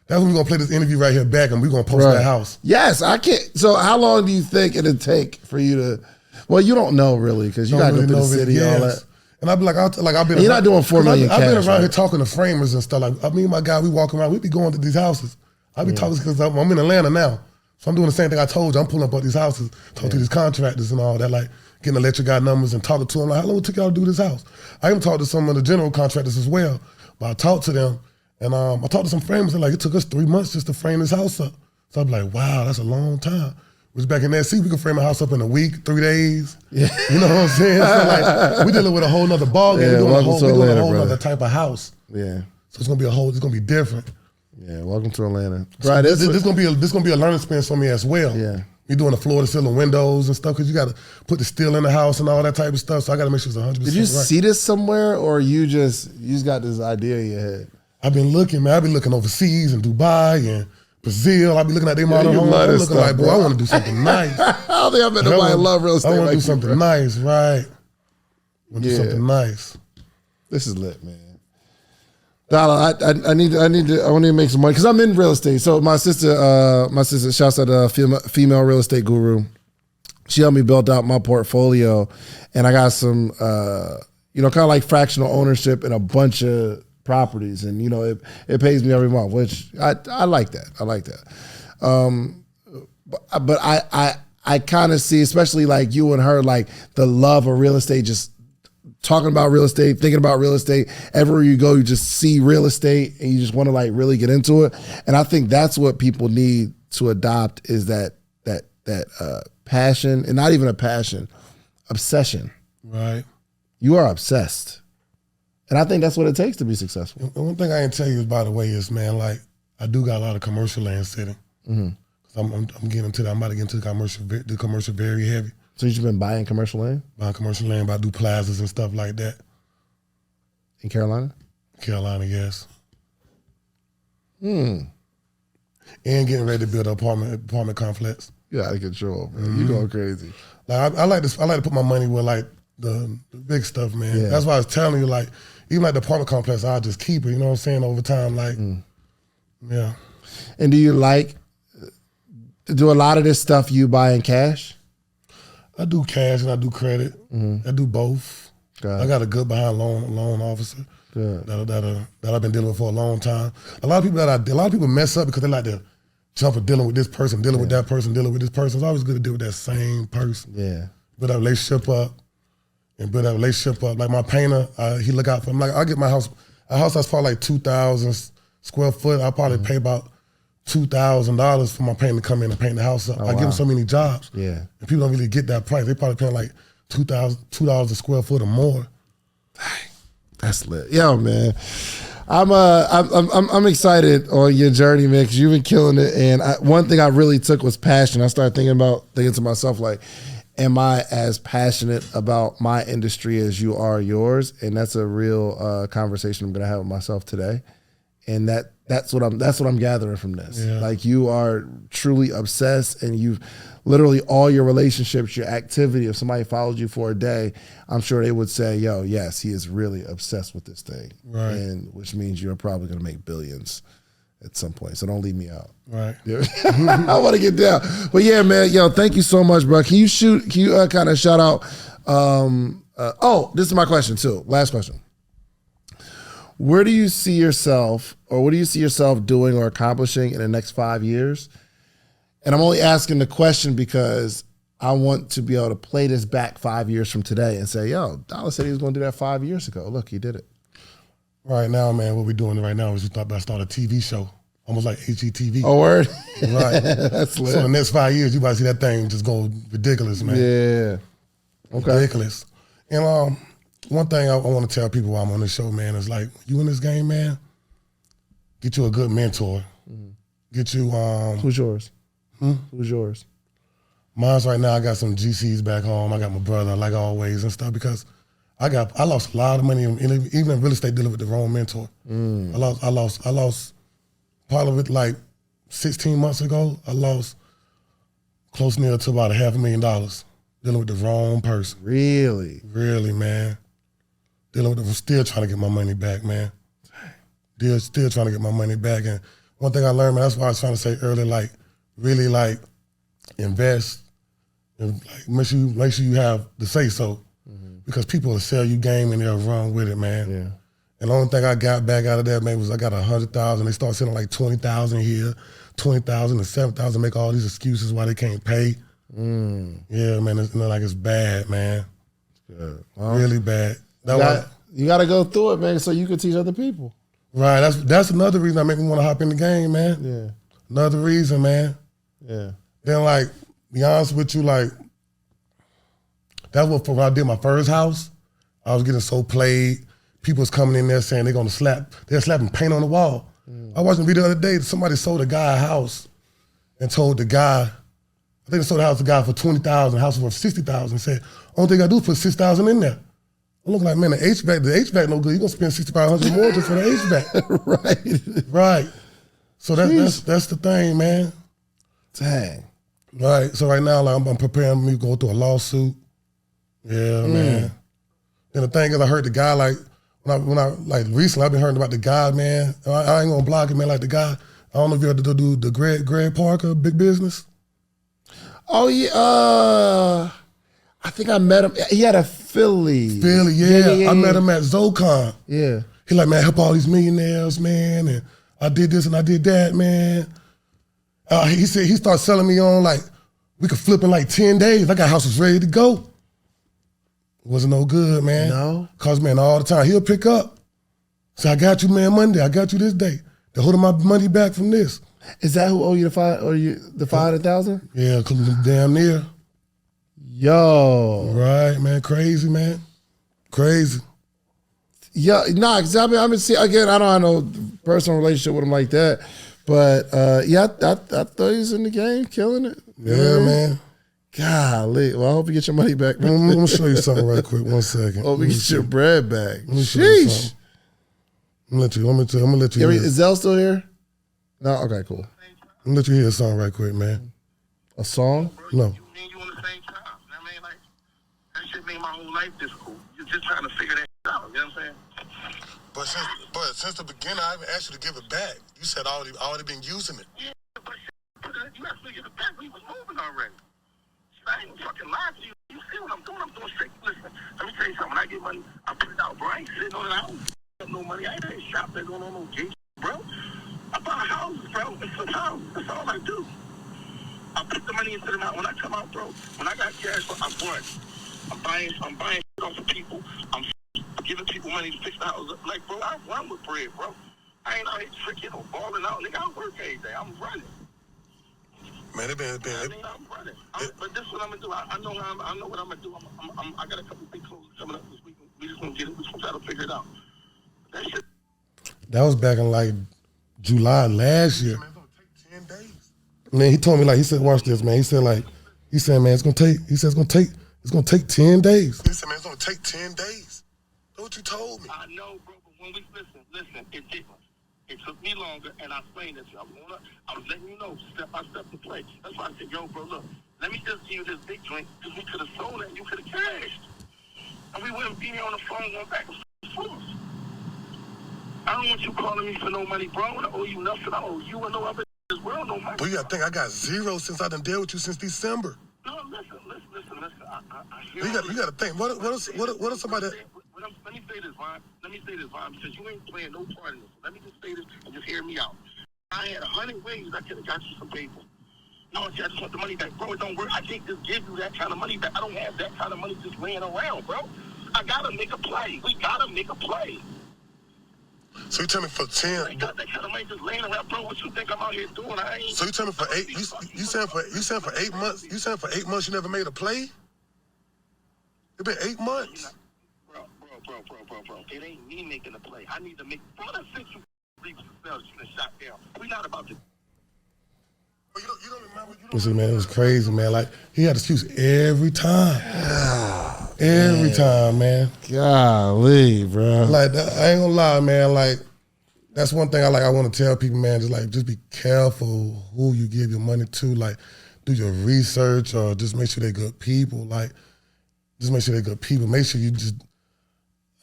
That's when we're gonna play this interview right here back, and we're gonna post that house. Yes, I can't. So how long do you think it'll take for you to? Well, you don't know really because you gotta go through the city, all that. And I'd be like, I've been. You're not doing $4 million. I've been around right? here talking to framers and stuff. Like me and my guy, we walk around. We be going to these houses. I be talking because I'm in Atlanta now, so I'm doing the same thing I told you. I'm pulling up at these houses, talking to these contractors and all that, like getting electric guy numbers and talking to them. Like, how long it took y'all to do this house? I even talked to some of the general contractors as well, but I talked to them and I talked to some framers. And like, it took us 3 months just to frame this house up. So I'm like, wow, that's a long time. Was back in there, see, we can frame a house up in a week, 3 days. Yeah. You know what I'm saying? So like, we're dealing with a whole nother ball game. We're doing a whole other type of house. Yeah. So it's gonna be different. Yeah, welcome to Atlanta. So right, this gonna be a learning experience for me as well. Yeah. You're doing the floor to ceiling windows and stuff because you gotta put the steel in the house and all that type of stuff. So I gotta make sure it's 100% Did you right. see this somewhere or you just got this idea in your head? I've been looking, man. I've been looking overseas in Dubai and Brazil. I've been looking at their model homes. I'm looking like, bro, I want to do something nice. I don't think I met nobody love real estate. I want to like do something nice, right? I want to do something nice. This is lit, man. Dolla, I need to make some money because I'm in real estate. So my sister, shouts out to female real estate guru. She helped me build out my portfolio, and I got some, kind of like fractional ownership in a bunch of properties, and it pays me every month, which I like that. I like that. But I kind of see, especially like you and her, like the love of real estate, just talking about real estate, thinking about real estate. Everywhere you go, you just see real estate and you just want to like really get into it. And I think that's what people need to adopt is that passion, and not even a passion, obsession. Right. You are obsessed. And I think that's what it takes to be successful. One thing I can tell you, by the way, is, man, like I do got a lot of commercial land sitting. Mm-hmm. I'm getting into that. I'm about to get into the commercial very heavy. So you've been buying commercial land? Buying commercial land, I do plazas and stuff like that. In Carolina? Carolina, yes. And getting ready to build an apartment complex. You're out of control, man. You're going crazy. Like I like to put my money where like the big stuff, man. Yeah. That's why I was telling you, like, even like the apartment complex, I'll just keep it, you know what I'm saying, over time, like, yeah. And do you do a lot of this stuff you buy in cash? I do cash and I do credit. I do both. I got a good behind loan officer that I've been dealing with for a long time. A lot of people mess up because they like to jump for dealing with this person, dealing with that person, dealing with this person. It's always good to deal with that same person. Yeah. Build that relationship up. Like my painter, he look out for him. Like I get my house, a house that's probably like 2,000 square foot. I probably pay about $2,000 for my painter to come in and paint the house up. I give them so many jobs. Yeah. And people don't really get that price. They probably paying like $2 a square foot or more. That's lit. Yo, man. I'm excited on your journey, man, because you've been killing it. And one thing I really took was passion. I started thinking to myself, like, am I as passionate about my industry as you are yours? And that's a real conversation I'm going to have with myself today. And that's what I'm gathering from this. Yeah. Like, you are truly obsessed, and you've literally all your relationships, your activity. If somebody followed you for a day, I'm sure they would say, "Yo, yes, he is really obsessed with this thing," right? And which means you're probably going to make billions at some point. So don't leave me out. Right. I want to get down, but yeah, man. Yo, thank you so much, bro. Can you kind of shout out? This is my question too. Last question. Where do you see yourself, or what do you see yourself doing or accomplishing in the next 5 years? And I'm only asking the question because I want to be able to play this back 5 years from today and say, yo, Dolla said he was going to do that 5 years ago. Look, he did it. Right now, man, what we're doing right now is we thought about starting a TV show, almost like HGTV. Oh, word? Right. That's lit. So in the next 5 years, you about to see that thing just go ridiculous, man. Yeah. Okay. Ridiculous. And one thing I want to tell people while I'm on this show, man, is like, you in this game, man, get you a good mentor. Mm-hmm. Get you... Who's yours? Who's yours? Mine's right now, I got some GCs back home. I got my brother, like always, and stuff, because I lost a lot of money, even in real estate, dealing with the wrong mentor. I lost part of it like 16 months ago. I lost close near to about $500,000 dealing with the wrong person. Really? Really, man. Still trying to get my money back, man. Still trying to get my money back. And one thing I learned, man, that's why I was trying to say earlier, like, really, like, invest and like, make sure you have the say-so. Mm-hmm. Because people will sell you game and they'll run with it, man. Yeah. And the only thing I got back out of that, man, was I got 100,000. They start selling like 20,000 here, 20,000 and 7,000, make all these excuses why they can't pay. Yeah, man, it's bad, man. Good. Well, really bad. You got to go through it, man, so you can teach other people. Right. That's another reason that make me want to hop in the game, man. Yeah. Another reason, man. Yeah. Then, like, be honest with you, like, that's what when I did my first house, I was getting so played. People was coming in there saying they're slapping paint on the wall. I watched a video the other day, somebody sold a guy a house and told the guy, I think they sold the house to the guy for $20,000, the house was worth $60,000, and said, only thing I do is put $6,000 in there. I'm looking like, man, the HVAC no good. You're gonna spend $6,500 more just for the HVAC. Right. So that's the thing, man. Dang. Right. So right now, like, I'm preparing me to go through a lawsuit. Yeah, man. Then the thing is, I heard the guy, like, when I like recently, I've been hearing about the guy, man. I ain't gonna block it, man. Like the guy, I don't know if you heard do the Greg Parker, Big Business. Oh yeah. I think I met him. He had a Philly, yeah. I met him at Zocon. Yeah. He like, man, help all these millionaires, man. And I did this and I did that, man. He said he started selling me on, like, we could flip in like 10 days. I got houses ready to go. Wasn't no good, man. No? Cause, man, all the time, he'll pick up. Say, I got you, man, Monday. I got you this day. They're holding my money back from this. Is that who owe you the 500,000? Yeah, damn near. Yo. Right, man. Crazy, man. Crazy. Yeah, nah, because I mean, see, again, I don't have no personal relationship with him like that. But, yeah, I thought he was in the game, killing it. Yeah, man. Golly. Well, I hope you get your money back. Let me show you something right quick. 1 second. Hope you get your bread back. Sheesh. I'm gonna let you hear. Is Zell still here? No? Okay, cool. I'm gonna let you hear a song right quick, man. A song? No. You on the same time. I mean, like, that shit made my whole life difficult. You're just trying to figure that out. You know what I'm saying? But since the beginning, I haven't asked you to give it back. You said I already been using it. Yeah, but you asked me to give it back. We was moving already. I ain't fucking lying to you. You see what I'm doing? I'm doing straight. Listen, let me tell you something. When I get money, I put it out, bro. I ain't sitting on it. I don't have no money. I ain't shop there going on no gate, bro. I buy houses, bro. It's a house. That's all I do. I put the money into the house. When I come out, bro, when I got cash, I'm buying. I'm buying shit off of people. I'm giving people money to fix the house up. Like, bro, I run with bread, bro. I ain't out here tricking or balling out. Nigga, I work every day. I'm running. Man, it been. I'm running. But this is what I'm gonna do. I know what I'm gonna do. I got a couple big closes coming up this week. We just gonna get it. We just gonna try to figure it out. That shit. That was back in like July last year. Man, it's gonna take 10 days. Man, he told me like he said, watch this, man. He said man, it's gonna take 10 days. He said, man, it's gonna take 10 days. That's what you told me. I know, bro. But when we listen, it didn't. It took me longer, and I explained it to you. I was letting you know step by step to play. That's why I said, yo, bro, look, let me just give you this big drink because we could have sold it and you could have cashed. And we wouldn't be here on the phone going back and forth. I don't want you calling me for no money, bro. I owe you nothing. I owe you and no other as well no money. But you gotta think I got zero since I done dealt with you since December. No, listen. I hear You gotta think. What are somebody that... Let me say this, Vaughn, because you ain't playing no part in this. Let me just say this and just hear me out. I had 100 ways I could have got you some paper. No, I just want the money back. Bro, it don't work. I can't just give you that kind of money back. I don't have that kind of money just laying around, bro. I gotta make a play. We gotta make a play. So you tell me for 10... I got that kind of money just laying around, bro. What you think I'm out here doing? I ain't... So you tell me for 8... You saying for 8 months... You saying for 8 months you never made a play? It been 8 months. Bro. It ain't me making a play. I need to make... Bro, that's 6 weeks to sell. You been shot down. We not about to... You don't remember... Listen, man, it was crazy, man. Like, he had excuse every time. Every time, man. Golly, bro. Like, I ain't gonna lie, man. Like, that's one thing I want to tell people, man. Just be careful who you give your money to. Like, do your research or just make sure they're good people. Like, just make sure they're good people. Make sure you just...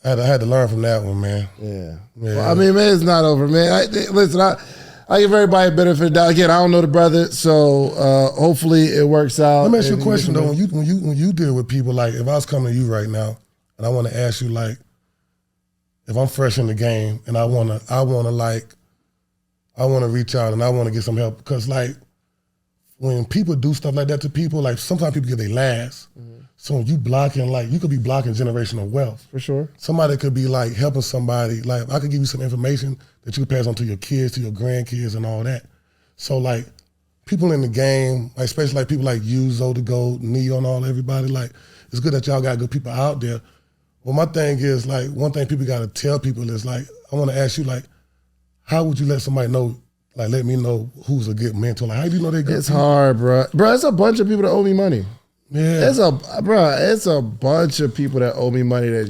I had to learn from that one, man. Yeah. Well, I mean, man, it's not over, man. Listen, I give everybody a benefit of the doubt. Again, I don't know the brother, so hopefully it works out. Let me ask you a question though. When you deal with people, like if I was coming to you right now and I want to ask you, like, if I'm fresh in the game and I wanna reach out and I wanna get some help, because like when people do stuff like that to people, like sometimes people get their last. Mm-hmm. So when you blocking, like you could be blocking generational wealth. For sure. Somebody could be like helping somebody. Like I could give you some information that you could pass on to your kids, to your grandkids and all that. So like people in the game, like especially like people like you, Zoe the Goat, Neo and all everybody, like it's good that y'all got good people out there. Well, my thing is like one thing people gotta tell people is like, I wanna ask you like, how would you let somebody know, like let me know who's a good mentor? Like how do you know they're good? It's hard, bro. Bro, it's a bunch of people that owe me money. Yeah, it's a bunch of people that owe me money that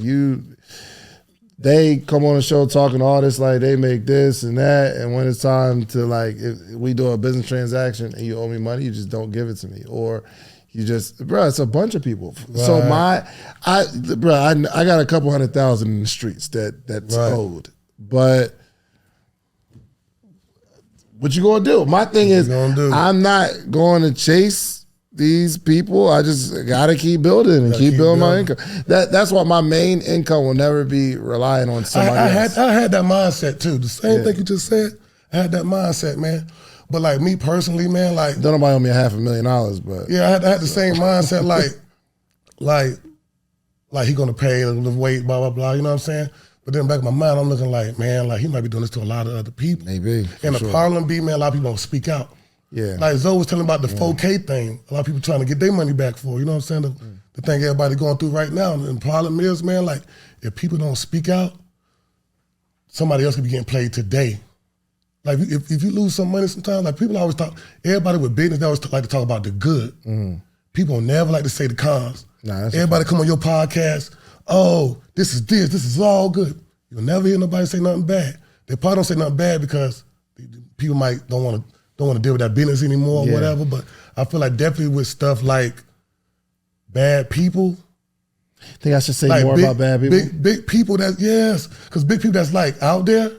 they come on the show talking all this like they make this and that, and when it's time to like if we do a business transaction and you owe me money, you just don't give it to me, or you just it's a bunch of people. Right. So I got a couple 100,000 in the streets that's right. Owed, but what you gonna do? My thing is I'm not going to chase these people. I just gotta keep building and keep building my income. That's why my main income will never be relying on somebody else. I had that mindset too. The same thing you just said. I had that mindset, man. But like me personally, man, like don't nobody owe me $500,000, but yeah, I had the same mindset. like he gonna pay the weight, blah blah blah. You know what I'm saying? But then back in my mind, I'm looking like, man, like he might be doing this to a lot of other people. Maybe. And the problem be, man, a lot of people don't speak out. Yeah. Like Zoe was telling about the 4K thing. A lot of people trying to get their money back for, you know what I'm saying? The thing everybody going through right now. And the problem is, man, like if people don't speak out, somebody else could be getting played today. Like if you lose some money sometimes, like people always talk, everybody with business, they always like to talk about the good. People never like to say the cons. Everybody come on your podcast, oh, this is all good. You'll never hear nobody say nothing bad. They probably don't say nothing bad because people might don't want to deal with that business anymore or whatever, but I feel like definitely with stuff like bad people. Think I should say like more about bad people? Big people because big people that's like out there,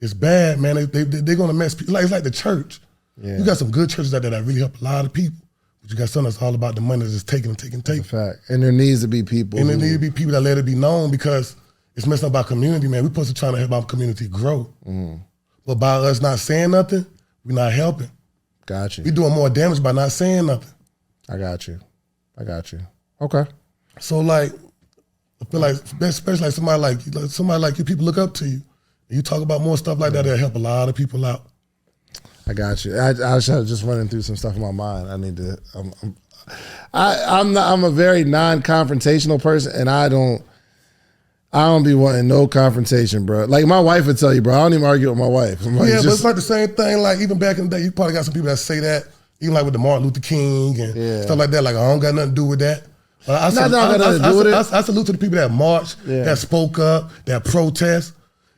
it's bad, man. They're going to mess people. Like, it's like the church. Yeah. You got some good churches out there that really help a lot of people, but you got some that's all about the money that's taking. That's a fact. And there needs to be people. And there need to be people that let it be known because it's messing up our community, man. We're supposed to try to help our community grow. But by us not saying nothing, we're not helping. Got you. We're doing more damage by not saying nothing. I got you. Okay. So like, I feel like, especially like somebody like you, people look up to you. You talk about more stuff like that, that'll help a lot of people out. I got you. I was just running through some stuff in my mind. I need to. I'm a very non-confrontational person, and I don't be wanting no confrontation, bro. Like my wife would tell you, bro. I don't even argue with my wife. Like, but it's like the same thing. Like even back in the day, you probably got some people that say that, even like with the Martin Luther King and stuff like that. Like I don't got nothing to do with that. I salute to the people that marched, that spoke up, that protest.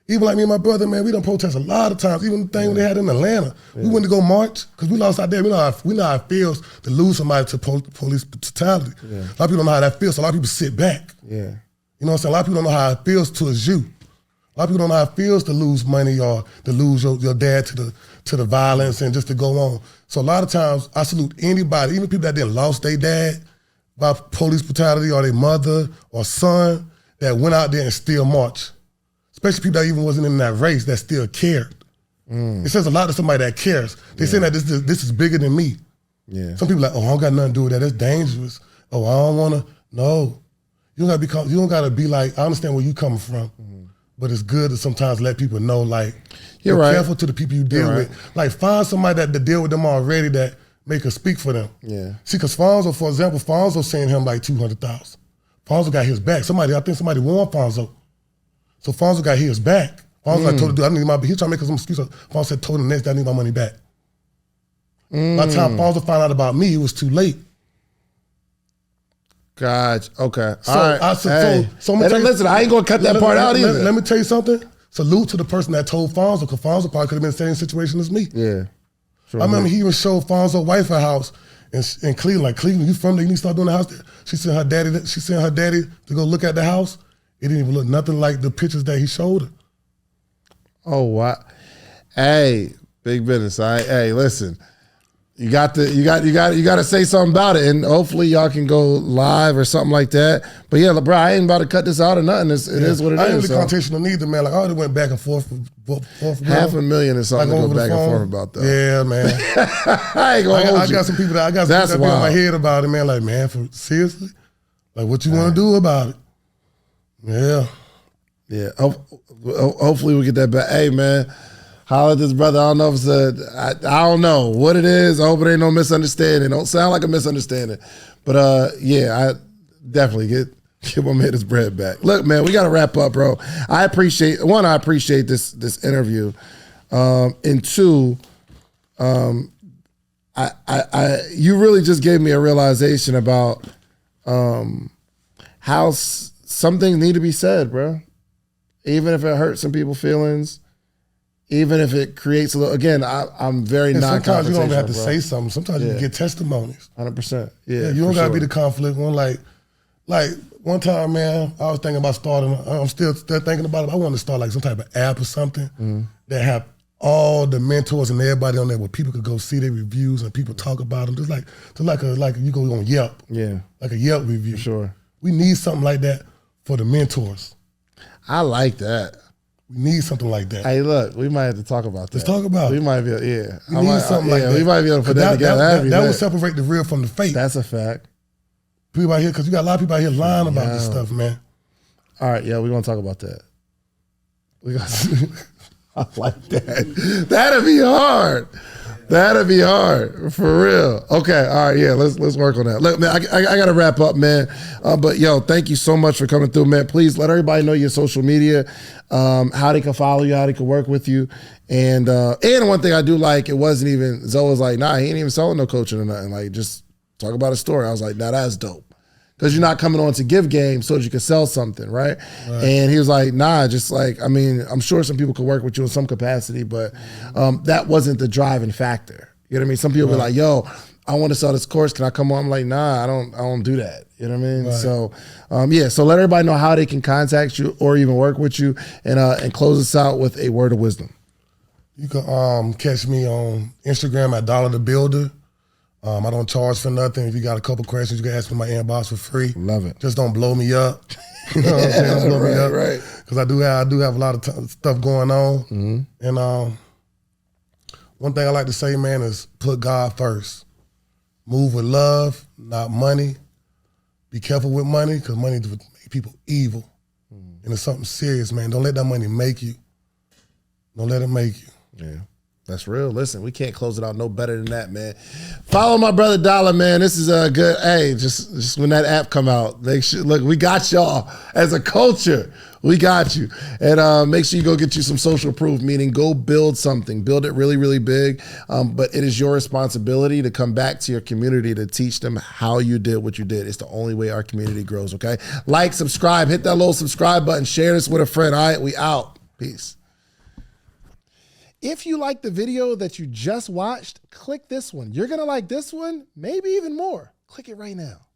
Even like me and my brother, man, we done protest a lot of times. Even the thing they had in Atlanta, we went to go march because we lost out there. We know how it feels to lose somebody to police brutality. A lot of people don't know how that feels, so a lot of people sit back. You know what I'm saying? A lot of people don't know how it feels towards you. A lot of people don't know how it feels to lose money or to lose your dad to the violence and just to go on. So a lot of times, I salute anybody, even people that didn't lost their dad by police brutality or their mother or son that went out there and still marched. Especially people that even wasn't in that race that still cared. It says a lot to somebody that cares. They say that this is bigger than me. Some people like, oh, I don't got nothing to do with that. That's dangerous. Oh, I don't want to. No, you don't gotta be like. I understand where you coming from, but it's good to sometimes let people know. Like, you're careful to the people you deal with. Like, find somebody that deal with them already that make us speak for them. See, because Fonzo, for example, Fonzo sent him like $200,000. Fonzo got his back. I think somebody warned Fonzo. So Fonzo got his back. Fonzo like, told the dude, I need my, he trying to make some excuse. Fonzo said, told the next day, I need my money back. By the time Fonzo found out about me, it was too late. Gotcha. Okay. So, all right. Listen, I ain't going to cut that part out either. Let me tell you something. Salute to the person that told Fonzo, because Fonzo probably could have been in the same situation as me. Yeah. Sure. I remember he even showed Fonzo's wife a house in Cleveland. Like, Cleveland, you from there? You need to start doing the house there. She sent her daddy to go look at the house. It didn't even look nothing like the pictures that he showed her. Oh, wow. Hey, big business. Hey, listen. You got to say something about it, and hopefully y'all can go live or something like that. But yeah, bro, I ain't about to cut this out or nothing. It is what it is. I ain't really confrontational neither, man. Like I already went back and forth. $500,000 is something to go back and forth about, though. Yeah, man. I ain't gonna hold I got some people that be in my head about it, man. Like, man, seriously, like what you want to do about it? Yeah. Hopefully we get that back. Hey, man. Holler at this brother. I don't know if it's I don't know what it is. I hope it ain't no misunderstanding. Don't sound like a misunderstanding. But I definitely get my man his bread back. Look, man, we gotta wrap up, bro. I appreciate this interview. And two, you really just gave me a realization about how some things need to be said, bro. Even if it hurts some people's feelings. Even if it creates a little, again, I'm very non-confrontational. Sometimes you don't even have to say something. Sometimes you can get testimonies. 100%. Yeah, you don't got to be the conflict one. Like one time, man, I was thinking about starting, I'm still thinking about it. I wanted to start like some type of app or something that have all the mentors and everybody on there where people could go see their reviews and people talk about them. Just like you go on Yelp. Yeah. Like a Yelp review. For sure. We need something like that for the mentors. I like that. We need something like that. Hey, look, we might have to talk about that. Let's talk about it. We might be, We need something like that. We might be able to put that together. That would separate the real from the fake. That's a fact. People out here, because you got a lot of people out here lying about this stuff, man. All right, we're going to talk about that. I like that. That'd be hard. That'd be hard, for real. Okay, all right, let's work on that. Look, man, I got to wrap up, man. But thank you so much for coming through, man. Please let everybody know your social media, how they can follow you, how they can work with you. And one thing I do like, it wasn't even, Zoe was like, nah, he ain't even selling no coaching or nothing. Like, just talk about a story. I was like, nah, that's dope. Because you're not coming on to give game so that you can sell something, right? And he was like, nah, just like, I mean, I'm sure some people could work with you in some capacity, but that wasn't the driving factor. You know what I mean? Some people be like, yo, I want to sell this course. Can I come on? I'm like, nah, I don't do that. You know what I mean? So, so let everybody know how they can contact you or even work with you, and close us out with a word of wisdom. You can catch me on Instagram at Dolla The Builder. I don't charge for nothing. If you got a couple questions, you can ask me in my inbox for free. Love it. Just don't blow me up. You know what I'm saying? Don't blow me up. Right. Because I do have a lot of stuff going on. Mm-hmm. And one thing I like to say, man, is put God first. Move with love, not money. Be careful with money, because money make people evil. Mm-hmm. And it's something serious, man. Don't let that money make you. Don't let it make you. Yeah. That's real. Listen, we can't close it out no better than that, man. Follow my brother Dolla, man. This is a good. Hey, just when that app come out, look. We got y'all as a culture. We got you, and make sure you go get you some social proof. Meaning, go build something, build it really, really big. But it is your responsibility to come back to your community to teach them how you did what you did. It's the only way our community grows. Okay, like, subscribe, hit that little subscribe button, share this with a friend. All right, we out. Peace. If you like the video that you just watched, click this one. You're going to like this one, maybe even more. Click it right now.